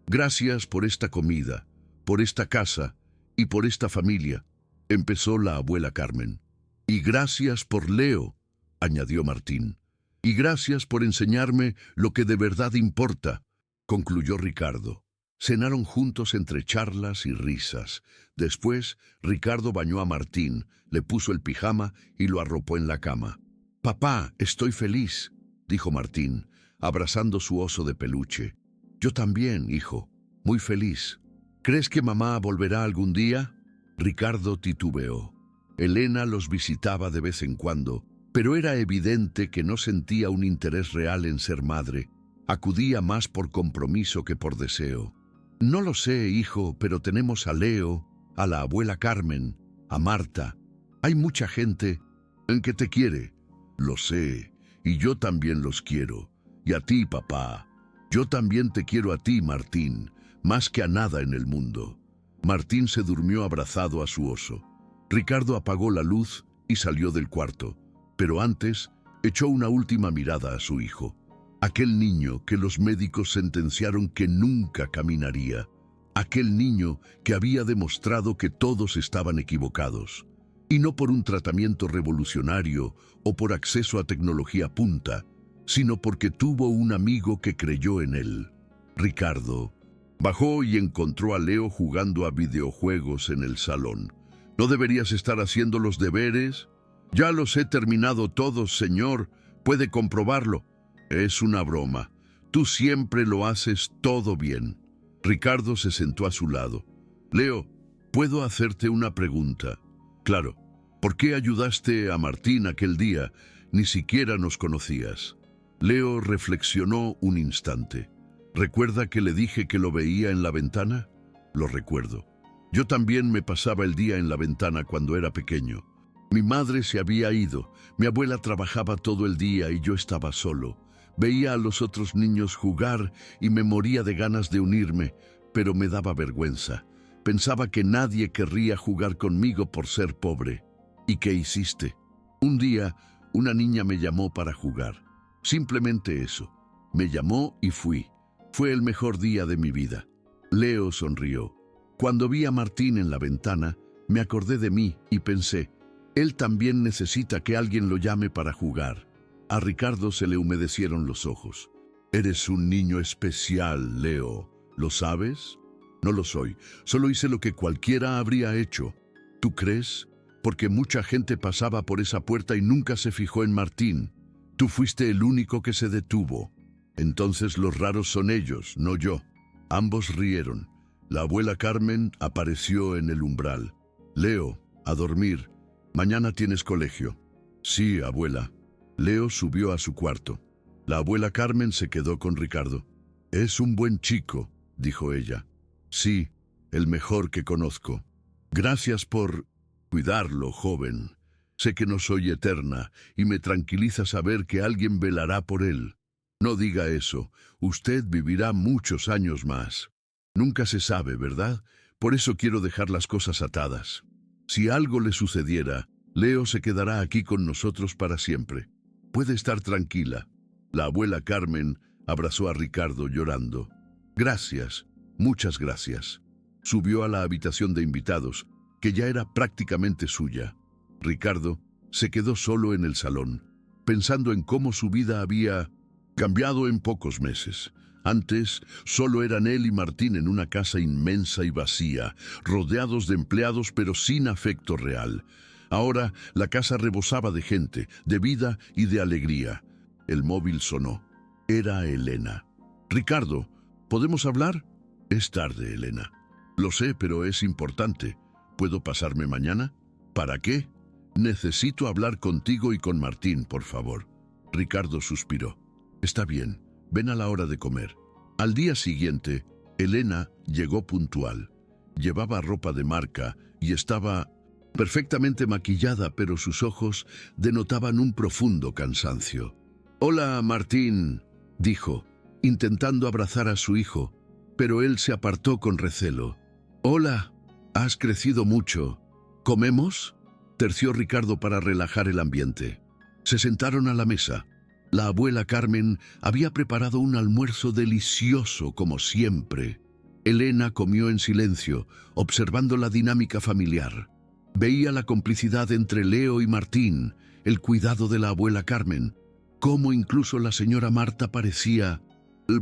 [SPEAKER 1] «Gracias por esta comida, por esta casa y por esta familia», empezó la abuela Carmen. «Y gracias por Leo», añadió Martín. «Y gracias por enseñarme lo que de verdad importa», concluyó Ricardo. Cenaron juntos entre charlas y risas. Después, Ricardo bañó a Martín, le puso el pijama y lo arropó en la cama. «Papá, estoy feliz», dijo Martín, abrazando su oso de peluche. «Yo también, hijo, muy feliz». «¿Crees que mamá volverá algún día?» Ricardo titubeó. Elena los visitaba de vez en cuando, pero era evidente que no sentía un interés real en ser madre. Acudía más por compromiso que por deseo. «No lo sé, hijo, pero tenemos a Leo, a la abuela Carmen, a Marta. Hay mucha gente en que te quiere». «Lo sé, y yo también los quiero. Y a ti, papá. Yo también te quiero a ti, Martín, más que a nada en el mundo». Martín se durmió abrazado a su oso. Ricardo apagó la luz y salió del cuarto, pero antes echó una última mirada a su hijo. Aquel niño que los médicos sentenciaron que nunca caminaría. Aquel niño que había demostrado que todos estaban equivocados. Y no por un tratamiento revolucionario o por acceso a tecnología punta, sino porque tuvo un amigo que creyó en él. Ricardo bajó y encontró a Leo jugando a videojuegos en el salón. «¿No deberías estar haciendo los deberes?» «Ya los he terminado todos, señor. Puede comprobarlo». «Es una broma. Tú siempre lo haces todo bien». Ricardo se sentó a su lado. «Leo, ¿puedo hacerte una pregunta?» «Claro. ¿Por qué ayudaste a Martín aquel día? Ni siquiera nos conocías». Leo reflexionó un instante. «¿Recuerda que le dije que lo veía en la ventana?» «Lo recuerdo. Yo también me pasaba el día en la ventana cuando era pequeño. Mi madre se había ido, mi abuela trabajaba todo el día y yo estaba solo. Veía a los otros niños jugar y me moría de ganas de unirme, pero me daba vergüenza. Pensaba que nadie querría jugar conmigo por ser pobre. ¿Y qué hiciste? Un día, una niña me llamó para jugar. Simplemente eso. Me llamó y fui. Fue el mejor día de mi vida». Leo sonrió. «Cuando vi a Martín en la ventana, me acordé de mí y pensé, él también necesita que alguien lo llame para jugar». A Ricardo se le humedecieron los ojos. «Eres un niño especial, Leo. ¿Lo sabes?» «No lo soy. Solo hice lo que cualquiera habría hecho». «¿Tú crees? Porque mucha gente pasaba por esa puerta y nunca se fijó en Martín. Tú fuiste el único que se detuvo. Entonces los raros son ellos, no yo». Ambos rieron. La abuela Carmen apareció en el umbral. «Leo, a dormir. Mañana tienes colegio». «Sí, abuela». Leo subió a su cuarto. La abuela Carmen se quedó con Ricardo. «Es un buen chico», dijo ella. «Sí, el mejor que conozco. Gracias por cuidarlo, joven. Sé que no soy eterna y me tranquiliza saber que alguien velará por él. No diga eso. Usted vivirá muchos años más. Nunca se sabe, ¿verdad? Por eso quiero dejar las cosas atadas. Si algo le sucediera, Leo se quedará aquí con nosotros para siempre. Puede estar tranquila. La abuela Carmen abrazó a Ricardo llorando. Gracias, muchas gracias. Subió a la habitación de invitados, que ya era prácticamente suya. Ricardo se quedó solo en el salón, pensando en cómo su vida había cambiado en pocos meses. Antes, solo eran él y Martín en una casa inmensa y vacía, rodeados de empleados pero sin afecto real. Ahora, la casa rebosaba de gente, de vida y de alegría. El móvil sonó. Era Elena. «Ricardo, ¿podemos hablar?» «Es tarde, Elena». «Lo sé, pero es importante. ¿Puedo pasarme mañana?» «¿Para qué?» «Necesito hablar contigo y con Martín, por favor». Ricardo suspiró. «Está bien, ven a la hora de comer». Al día siguiente, Elena llegó puntual. Llevaba ropa de marca y estaba perfectamente maquillada, pero sus ojos denotaban un profundo cansancio. «Hola, Martín», dijo, intentando abrazar a su hijo, pero él se apartó con recelo. «Hola, has crecido mucho. ¿Comemos?», terció Ricardo para relajar el ambiente. Se sentaron a la mesa. La abuela Carmen había preparado un almuerzo delicioso, como siempre. Elena comió en silencio, observando la dinámica familiar. Veía la complicidad entre Leo y Martín, el cuidado de la abuela Carmen, cómo incluso la señora Marta parecía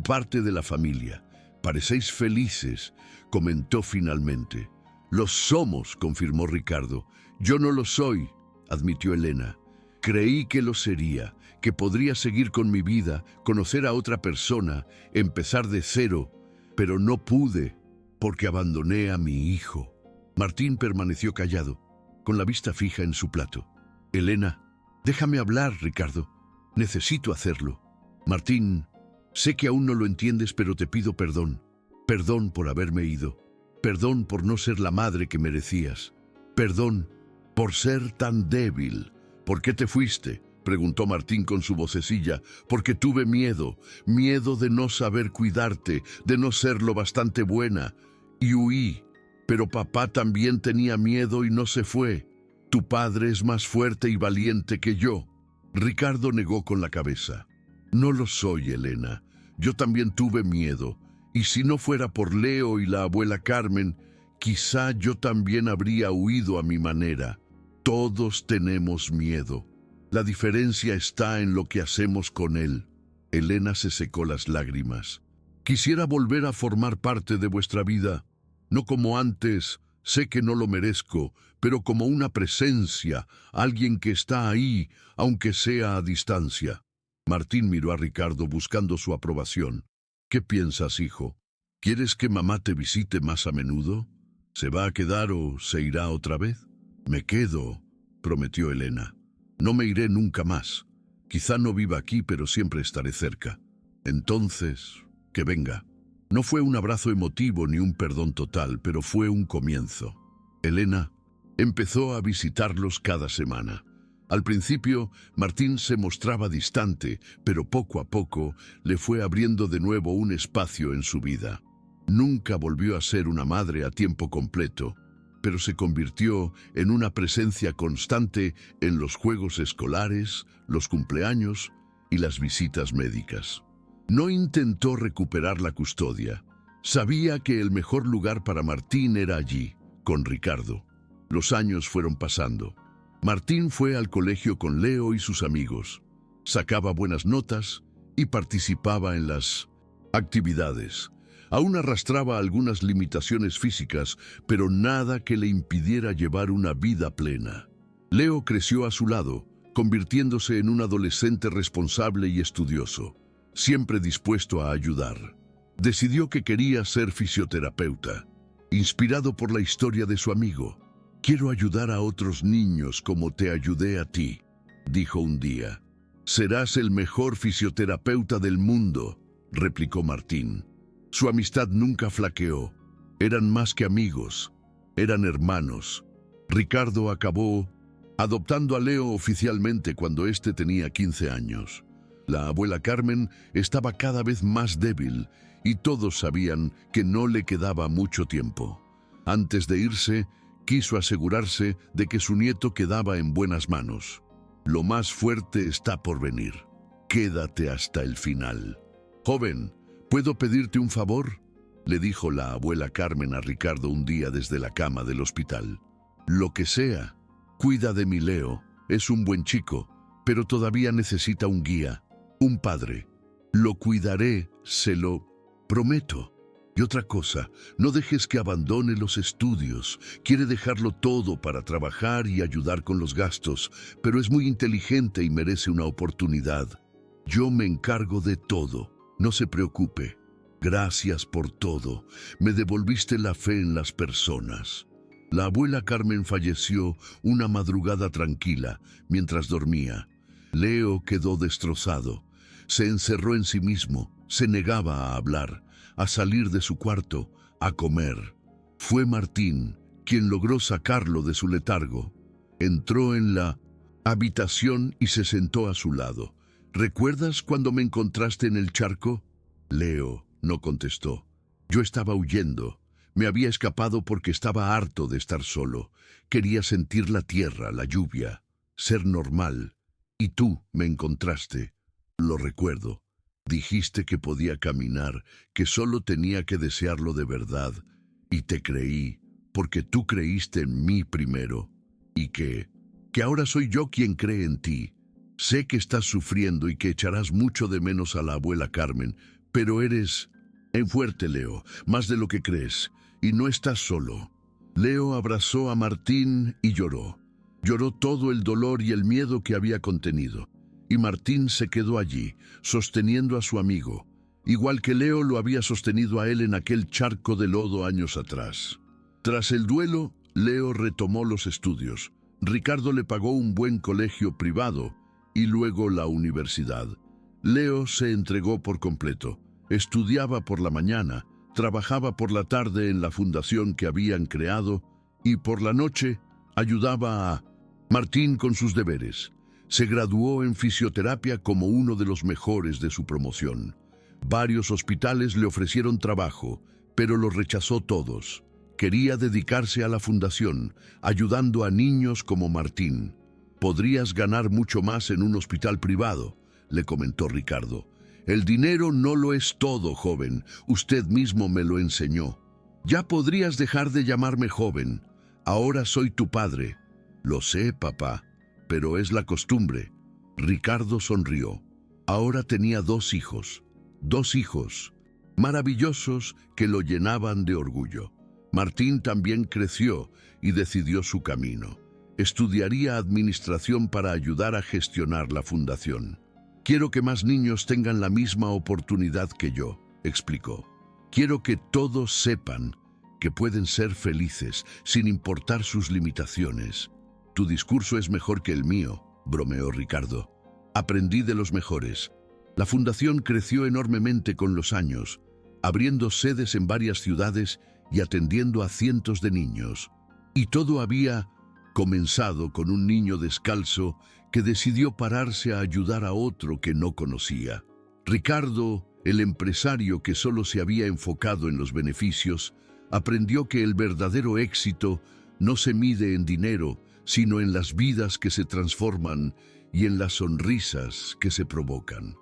[SPEAKER 1] parte de la familia. «Parecéis felices», comentó finalmente. «Lo somos», confirmó Ricardo. «Yo no lo soy», admitió Elena. «Creí que lo sería, que podría seguir con mi vida, conocer a otra persona, empezar de cero, pero no pude, porque abandoné a mi hijo». Martín permaneció callado, con la vista fija en su plato. «Elena, déjame hablar, Ricardo. Necesito hacerlo». «Martín, sé que aún no lo entiendes, pero te pido perdón. Perdón por haberme ido. Perdón por no ser la madre que merecías. Perdón por ser tan débil». «¿Por qué te fuiste?», preguntó Martín con su vocecilla. «Porque tuve miedo, miedo de no saber cuidarte, de no ser lo bastante buena. Y huí. Pero papá también tenía miedo y no se fue. Tu padre es más fuerte y valiente que yo». Ricardo negó con la cabeza. «No lo soy, Elena. Yo también tuve miedo. Y si no fuera por Leo y la abuela Carmen, quizá yo también habría huido a mi manera. Todos tenemos miedo. La diferencia está en lo que hacemos con él». Elena se secó las lágrimas. «Quisiera volver a formar parte de vuestra vida. No como antes, sé que no lo merezco, pero como una presencia, alguien que está ahí, aunque sea a distancia». Martín miró a Ricardo buscando su aprobación. «¿Qué piensas, hijo? ¿Quieres que mamá te visite más a menudo? ¿Se va a quedar o se irá otra vez?» «Me quedo», prometió Elena. «No me iré nunca más. Quizá no viva aquí, pero siempre estaré cerca». «Entonces, que venga». No fue un abrazo emotivo ni un perdón total, pero fue un comienzo. Elena empezó a visitarlos cada semana. Al principio, Martín se mostraba distante, pero poco a poco le fue abriendo de nuevo un espacio en su vida. Nunca volvió a ser una madre a tiempo completo, pero se convirtió en una presencia constante en los juegos escolares, los cumpleaños y las visitas médicas. No intentó recuperar la custodia. Sabía que el mejor lugar para Martín era allí, con Ricardo. Los años fueron pasando. Martín fue al colegio con Leo y sus amigos. Sacaba buenas notas y participaba en las actividades. Aún arrastraba algunas limitaciones físicas, pero nada que le impidiera llevar una vida plena. Leo creció a su lado, convirtiéndose en un adolescente responsable y estudioso, siempre dispuesto a ayudar. Decidió que quería ser fisioterapeuta, inspirado por la historia de su amigo. «Quiero ayudar a otros niños como te ayudé a ti», dijo un día. «Serás el mejor fisioterapeuta del mundo», replicó Martín. Su amistad nunca flaqueó. Eran más que amigos, eran hermanos. Ricardo acabó adoptando a Leo oficialmente cuando éste tenía 15 años. La abuela Carmen estaba cada vez más débil y todos sabían que no le quedaba mucho tiempo. Antes de irse, Quiso asegurarse de que su nieto quedaba en buenas manos. Lo más fuerte está por venir. Quédate hasta el final. Joven, ¿puedo pedirte un favor?, le dijo la abuela Carmen a Ricardo un día desde la cama del hospital. Lo que sea. Cuida de mi Leo. Es un buen chico, pero todavía necesita un guía, un padre. Lo cuidaré, se lo prometo. Y otra cosa, no dejes que abandone los estudios. Quiere dejarlo todo para trabajar y ayudar con los gastos, pero es muy inteligente y merece una oportunidad. Yo me encargo de todo. No se preocupe. Gracias por todo. Me devolviste la fe en las personas. La abuela Carmen falleció una madrugada tranquila mientras dormía. Leo quedó destrozado. Se encerró en sí mismo, se negaba a hablar, a salir de su cuarto, a comer. Fue Martín quien logró sacarlo de su letargo. Entró en la habitación y se sentó a su lado. ¿Recuerdas cuando me encontraste en el charco? Leo no contestó. Yo estaba huyendo. Me había escapado porque estaba harto de estar solo. Quería sentir la tierra, la lluvia, ser normal. Y tú me encontraste. Lo recuerdo. Dijiste que podía caminar, que solo tenía que desearlo de verdad. Y te creí, porque tú creíste en mí primero. Y que ahora soy yo quien cree en ti. Sé que estás sufriendo y que echarás mucho de menos a la abuela Carmen, pero eres fuerte, Leo, más de lo que crees, y no estás solo. Leo abrazó a Martín y lloró. Lloró todo el dolor y el miedo que había contenido. Y Martín se quedó allí, sosteniendo a su amigo, igual que Leo lo había sostenido a él en aquel charco de lodo años atrás. Tras el duelo, Leo retomó los estudios. Ricardo le pagó un buen colegio privado y luego la universidad. Leo se entregó por completo. Estudiaba por la mañana, trabajaba por la tarde en la fundación que habían creado y por la noche ayudaba a Martín con sus deberes. Se graduó en fisioterapia como uno de los mejores de su promoción. Varios hospitales le ofrecieron trabajo, pero los rechazó todos. Quería dedicarse a la fundación, ayudando a niños como Martín. Podrías ganar mucho más en un hospital privado, le comentó Ricardo. El dinero no lo es todo, joven. Usted mismo me lo enseñó. Ya podrías dejar de llamarme joven. Ahora soy tu padre. Lo sé, papá, pero es la costumbre. Ricardo sonrió. Ahora tenía dos hijos maravillosos que lo llenaban de orgullo. Martín también creció y decidió su camino. Estudiaría administración para ayudar a gestionar la fundación. Quiero que más niños tengan la misma oportunidad que yo, explicó. Quiero que todos sepan que pueden ser felices sin importar sus limitaciones. Tu discurso es mejor que el mío, bromeó Ricardo. Aprendí de los mejores. La fundación creció enormemente con los años, abriendo sedes en varias ciudades y atendiendo a cientos de niños. Y todo había comenzado con un niño descalzo que decidió pararse a ayudar a otro que no conocía. Ricardo, el empresario que solo se había enfocado en los beneficios, aprendió que el verdadero éxito no se mide en dinero, sino en las vidas que se transforman y en las sonrisas que se provocan.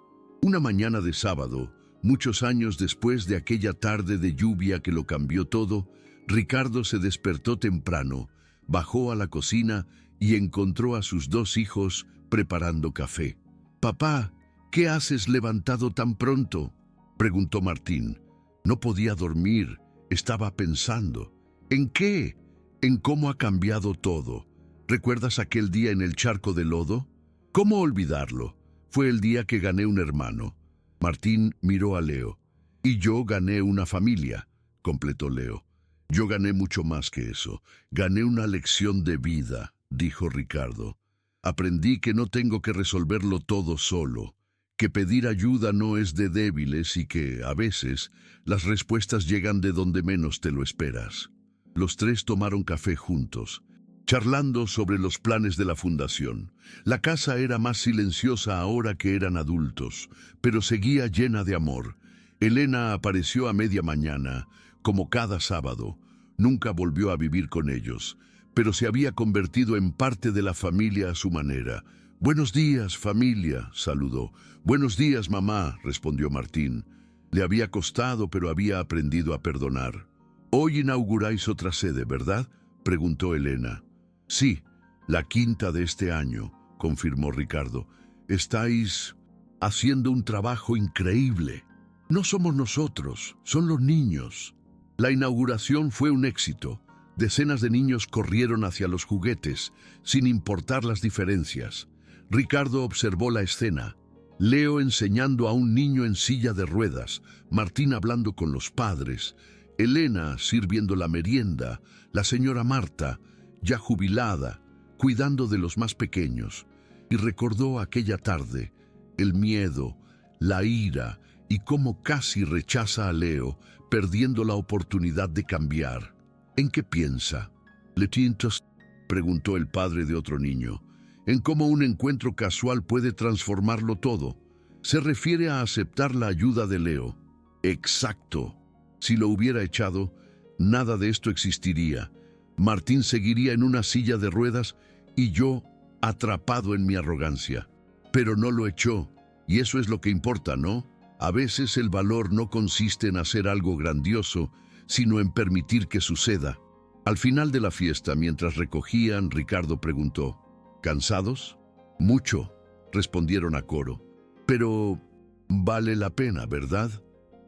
[SPEAKER 1] Una mañana de sábado, muchos años después de aquella tarde de lluvia que lo cambió todo, Ricardo se despertó temprano, bajó a la cocina y encontró a sus dos hijos preparando café. «Papá, ¿qué haces levantado tan pronto?», preguntó Martín. No podía dormir, estaba pensando. ¿En qué? En cómo ha cambiado todo. ¿Recuerdas aquel día en el charco de lodo? ¿Cómo olvidarlo? Fue el día que gané un hermano. Martín miró a Leo. Y yo gané una familia, completó Leo. Yo gané mucho más que eso. Gané una lección de vida, dijo Ricardo. Aprendí que no tengo que resolverlo todo solo, que pedir ayuda no es de débiles y que, a veces, las respuestas llegan de donde menos te lo esperas. Los tres tomaron café juntos, charlando sobre los planes de la fundación. La casa era más silenciosa ahora que eran adultos, pero seguía llena de amor. Elena apareció a media mañana, como cada sábado. Nunca volvió a vivir con ellos, pero se había convertido en parte de la familia a su manera. «Buenos días, familia», saludó. «Buenos días, mamá», respondió Martín. Le había costado, pero había aprendido a perdonar. «Hoy inauguráis otra sede, ¿verdad?», preguntó Elena. «Sí, la quinta de este año», confirmó Ricardo. «Estáis haciendo un trabajo increíble. No somos nosotros, son los niños». La inauguración fue un éxito. Decenas de niños corrieron hacia los juguetes, sin importar las diferencias. Ricardo observó la escena. Leo enseñando a un niño en silla de ruedas, Martín hablando con los padres, Elena sirviendo la merienda, la señora Marta, ya jubilada, cuidando de los más pequeños. Y recordó aquella tarde, el miedo, la ira y cómo casi rechaza a Leo, perdiendo la oportunidad de cambiar. ¿En qué piensa? ¿Le tientas?, preguntó el padre de otro niño. En cómo un encuentro casual puede transformarlo todo. Se refiere a aceptar la ayuda de Leo. Exacto. Si lo hubiera echado, nada de esto existiría. Martín seguiría en una silla de ruedas y yo atrapado en mi arrogancia. Pero no lo echó, y eso es lo que importa, ¿no? A veces el valor no consiste en hacer algo grandioso, sino en permitir que suceda. Al final de la fiesta, mientras recogían, Ricardo preguntó: ¿cansados? Mucho, respondieron a coro. Pero vale la pena, ¿verdad?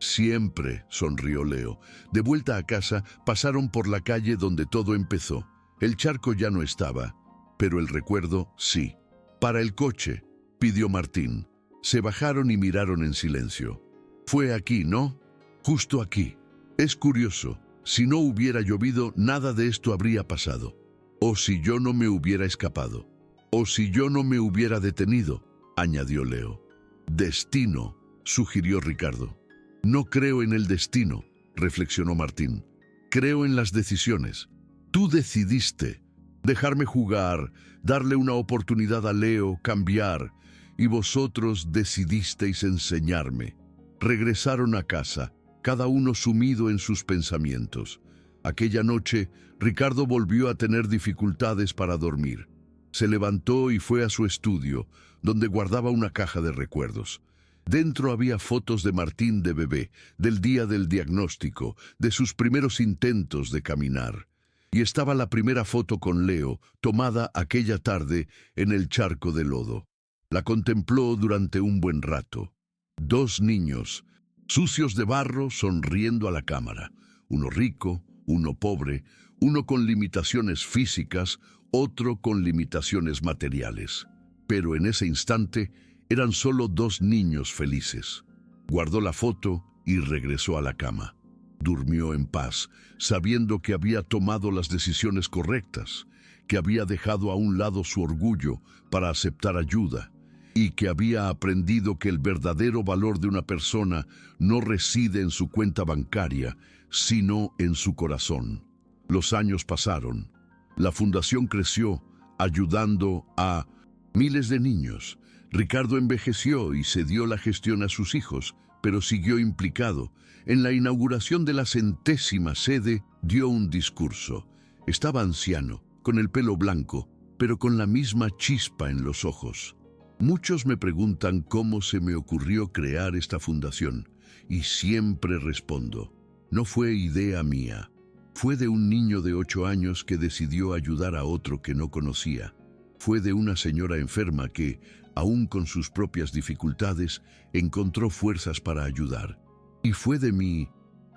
[SPEAKER 1] Siempre, sonrió Leo. De vuelta a casa, pasaron por la calle donde todo empezó. El charco ya no estaba, pero el recuerdo sí. Para el coche, pidió Martín. Se bajaron y miraron en silencio. Fue aquí, ¿no? Justo aquí. Es curioso, si no hubiera llovido, nada de esto habría pasado. O si yo no me hubiera escapado. O si yo no me hubiera detenido, añadió Leo. Destino, sugirió Ricardo. No creo en el destino, reflexionó Martín. Creo en las decisiones. Tú decidiste dejarme jugar, darle una oportunidad a Leo, cambiar, y vosotros decidisteis enseñarme. Regresaron a casa, cada uno sumido en sus pensamientos. Aquella noche, Ricardo volvió a tener dificultades para dormir. Se levantó y fue a su estudio, donde guardaba una caja de recuerdos. Dentro había fotos de Martín de bebé, del día del diagnóstico, de sus primeros intentos de caminar. Y estaba la primera foto con Leo, tomada aquella tarde en el charco de lodo. La contempló durante un buen rato. Dos niños, sucios de barro, sonriendo a la cámara. Uno rico, uno pobre, uno con limitaciones físicas, otro con limitaciones materiales. Pero en ese instante eran solo dos niños felices. Guardó la foto y regresó a la cama. Durmió en paz, sabiendo que había tomado las decisiones correctas, que había dejado a un lado su orgullo para aceptar ayuda, y que había aprendido que el verdadero valor de una persona no reside en su cuenta bancaria, sino en su corazón. Los años pasaron. La fundación creció, ayudando a miles de niños. Ricardo envejeció y cedió la gestión a sus hijos, pero siguió implicado. En la inauguración de la 100ª sede dio un discurso. Estaba anciano, con el pelo blanco, pero con la misma chispa en los ojos. Muchos me preguntan cómo se me ocurrió crear esta fundación, y siempre respondo: no fue idea mía. Fue de un niño de 8 años que decidió ayudar a otro que no conocía. Fue de una señora enferma que, aún con sus propias dificultades, encontró fuerzas para ayudar. Y fue de mi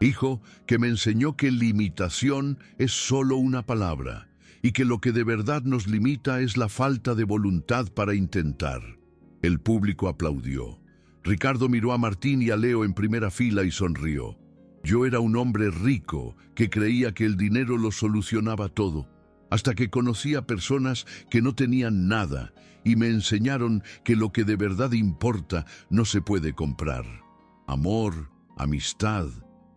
[SPEAKER 1] hijo que me enseñó que limitación es solo una palabra, y que lo que de verdad nos limita es la falta de voluntad para intentar. El público aplaudió. Ricardo miró a Martín y a Leo en primera fila y sonrió. Yo era un hombre rico que creía que el dinero lo solucionaba todo, hasta que conocí a personas que no tenían nada y me enseñaron que lo que de verdad importa no se puede comprar. Amor, amistad,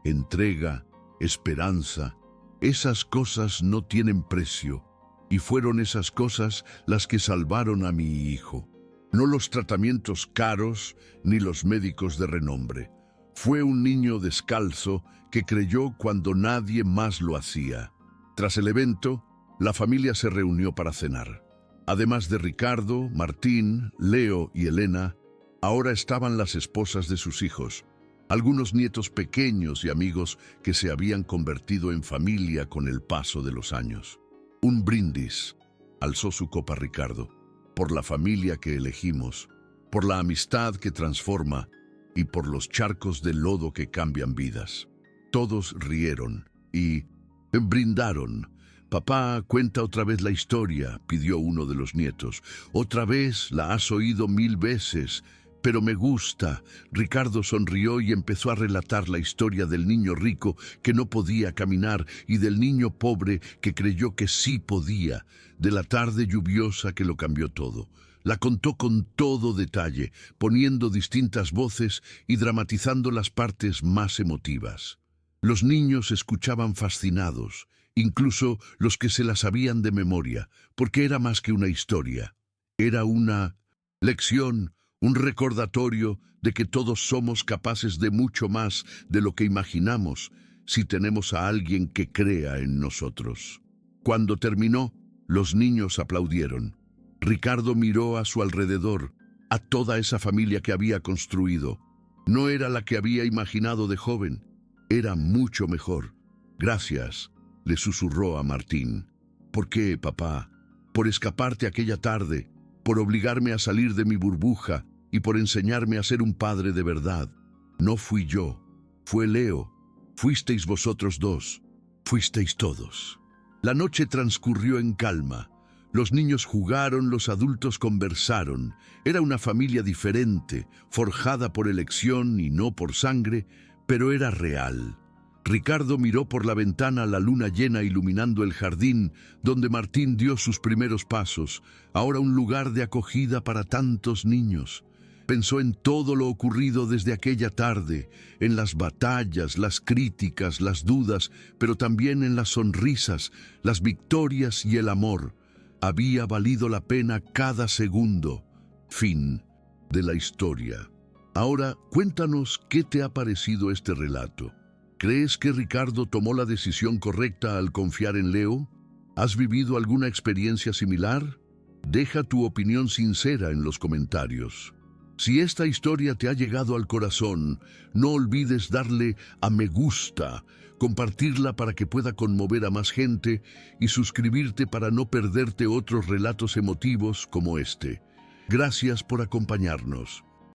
[SPEAKER 1] entrega, esperanza, esas cosas no tienen precio, y fueron esas cosas las que salvaron a mi hijo. No los tratamientos caros ni los médicos de renombre. Fue un niño descalzo que creyó cuando nadie más lo hacía. Tras el evento, la familia se reunió para cenar. Además de Ricardo, Martín, Leo y Elena, ahora estaban las esposas de sus hijos, algunos nietos pequeños y amigos que se habían convertido en familia con el paso de los años. Un brindis, alzó su copa Ricardo, por la familia que elegimos, por la amistad que transforma y por los charcos de lodo que cambian vidas. Todos rieron y brindaron. «Papá, cuenta otra vez la historia», pidió uno de los nietos. «Otra vez, la has oído 1000 veces, pero me gusta». Ricardo sonrió y empezó a relatar la historia del niño rico que no podía caminar y del niño pobre que creyó que sí podía, de la tarde lluviosa que lo cambió todo. La contó con todo detalle, poniendo distintas voces y dramatizando las partes más emotivas. Los niños escuchaban fascinados, incluso los que se la sabían de memoria, porque era más que una historia. Era una lección, un recordatorio de que todos somos capaces de mucho más de lo que imaginamos si tenemos a alguien que crea en nosotros. Cuando terminó, los niños aplaudieron. Ricardo miró a su alrededor, a toda esa familia que había construido. No era la que había imaginado de joven, era mucho mejor. «Gracias», le susurró a Martín. «¿Por qué, papá? Por escaparte aquella tarde, por obligarme a salir de mi burbuja y por enseñarme a ser un padre de verdad. No fui yo, fue Leo. Fuisteis vosotros dos, fuisteis todos». La noche transcurrió en calma. Los niños jugaron, los adultos conversaron. Era una familia diferente, forjada por elección y no por sangre, pero era real. Ricardo miró por la ventana la luna llena iluminando el jardín donde Martín dio sus primeros pasos, ahora un lugar de acogida para tantos niños. Pensó en todo lo ocurrido desde aquella tarde, en las batallas, las críticas, las dudas, pero también en las sonrisas, las victorias y el amor. Había valido la pena cada segundo. Fin de la historia. Ahora, cuéntanos qué te ha parecido este relato. ¿Crees que Ricardo tomó la decisión correcta al confiar en Leo? ¿Has vivido alguna experiencia similar? Deja tu opinión sincera en los comentarios. Si esta historia te ha llegado al corazón, no olvides darle a me gusta, compartirla para que pueda conmover a más gente y suscribirte para no perderte otros relatos emotivos como este. Gracias por acompañarnos.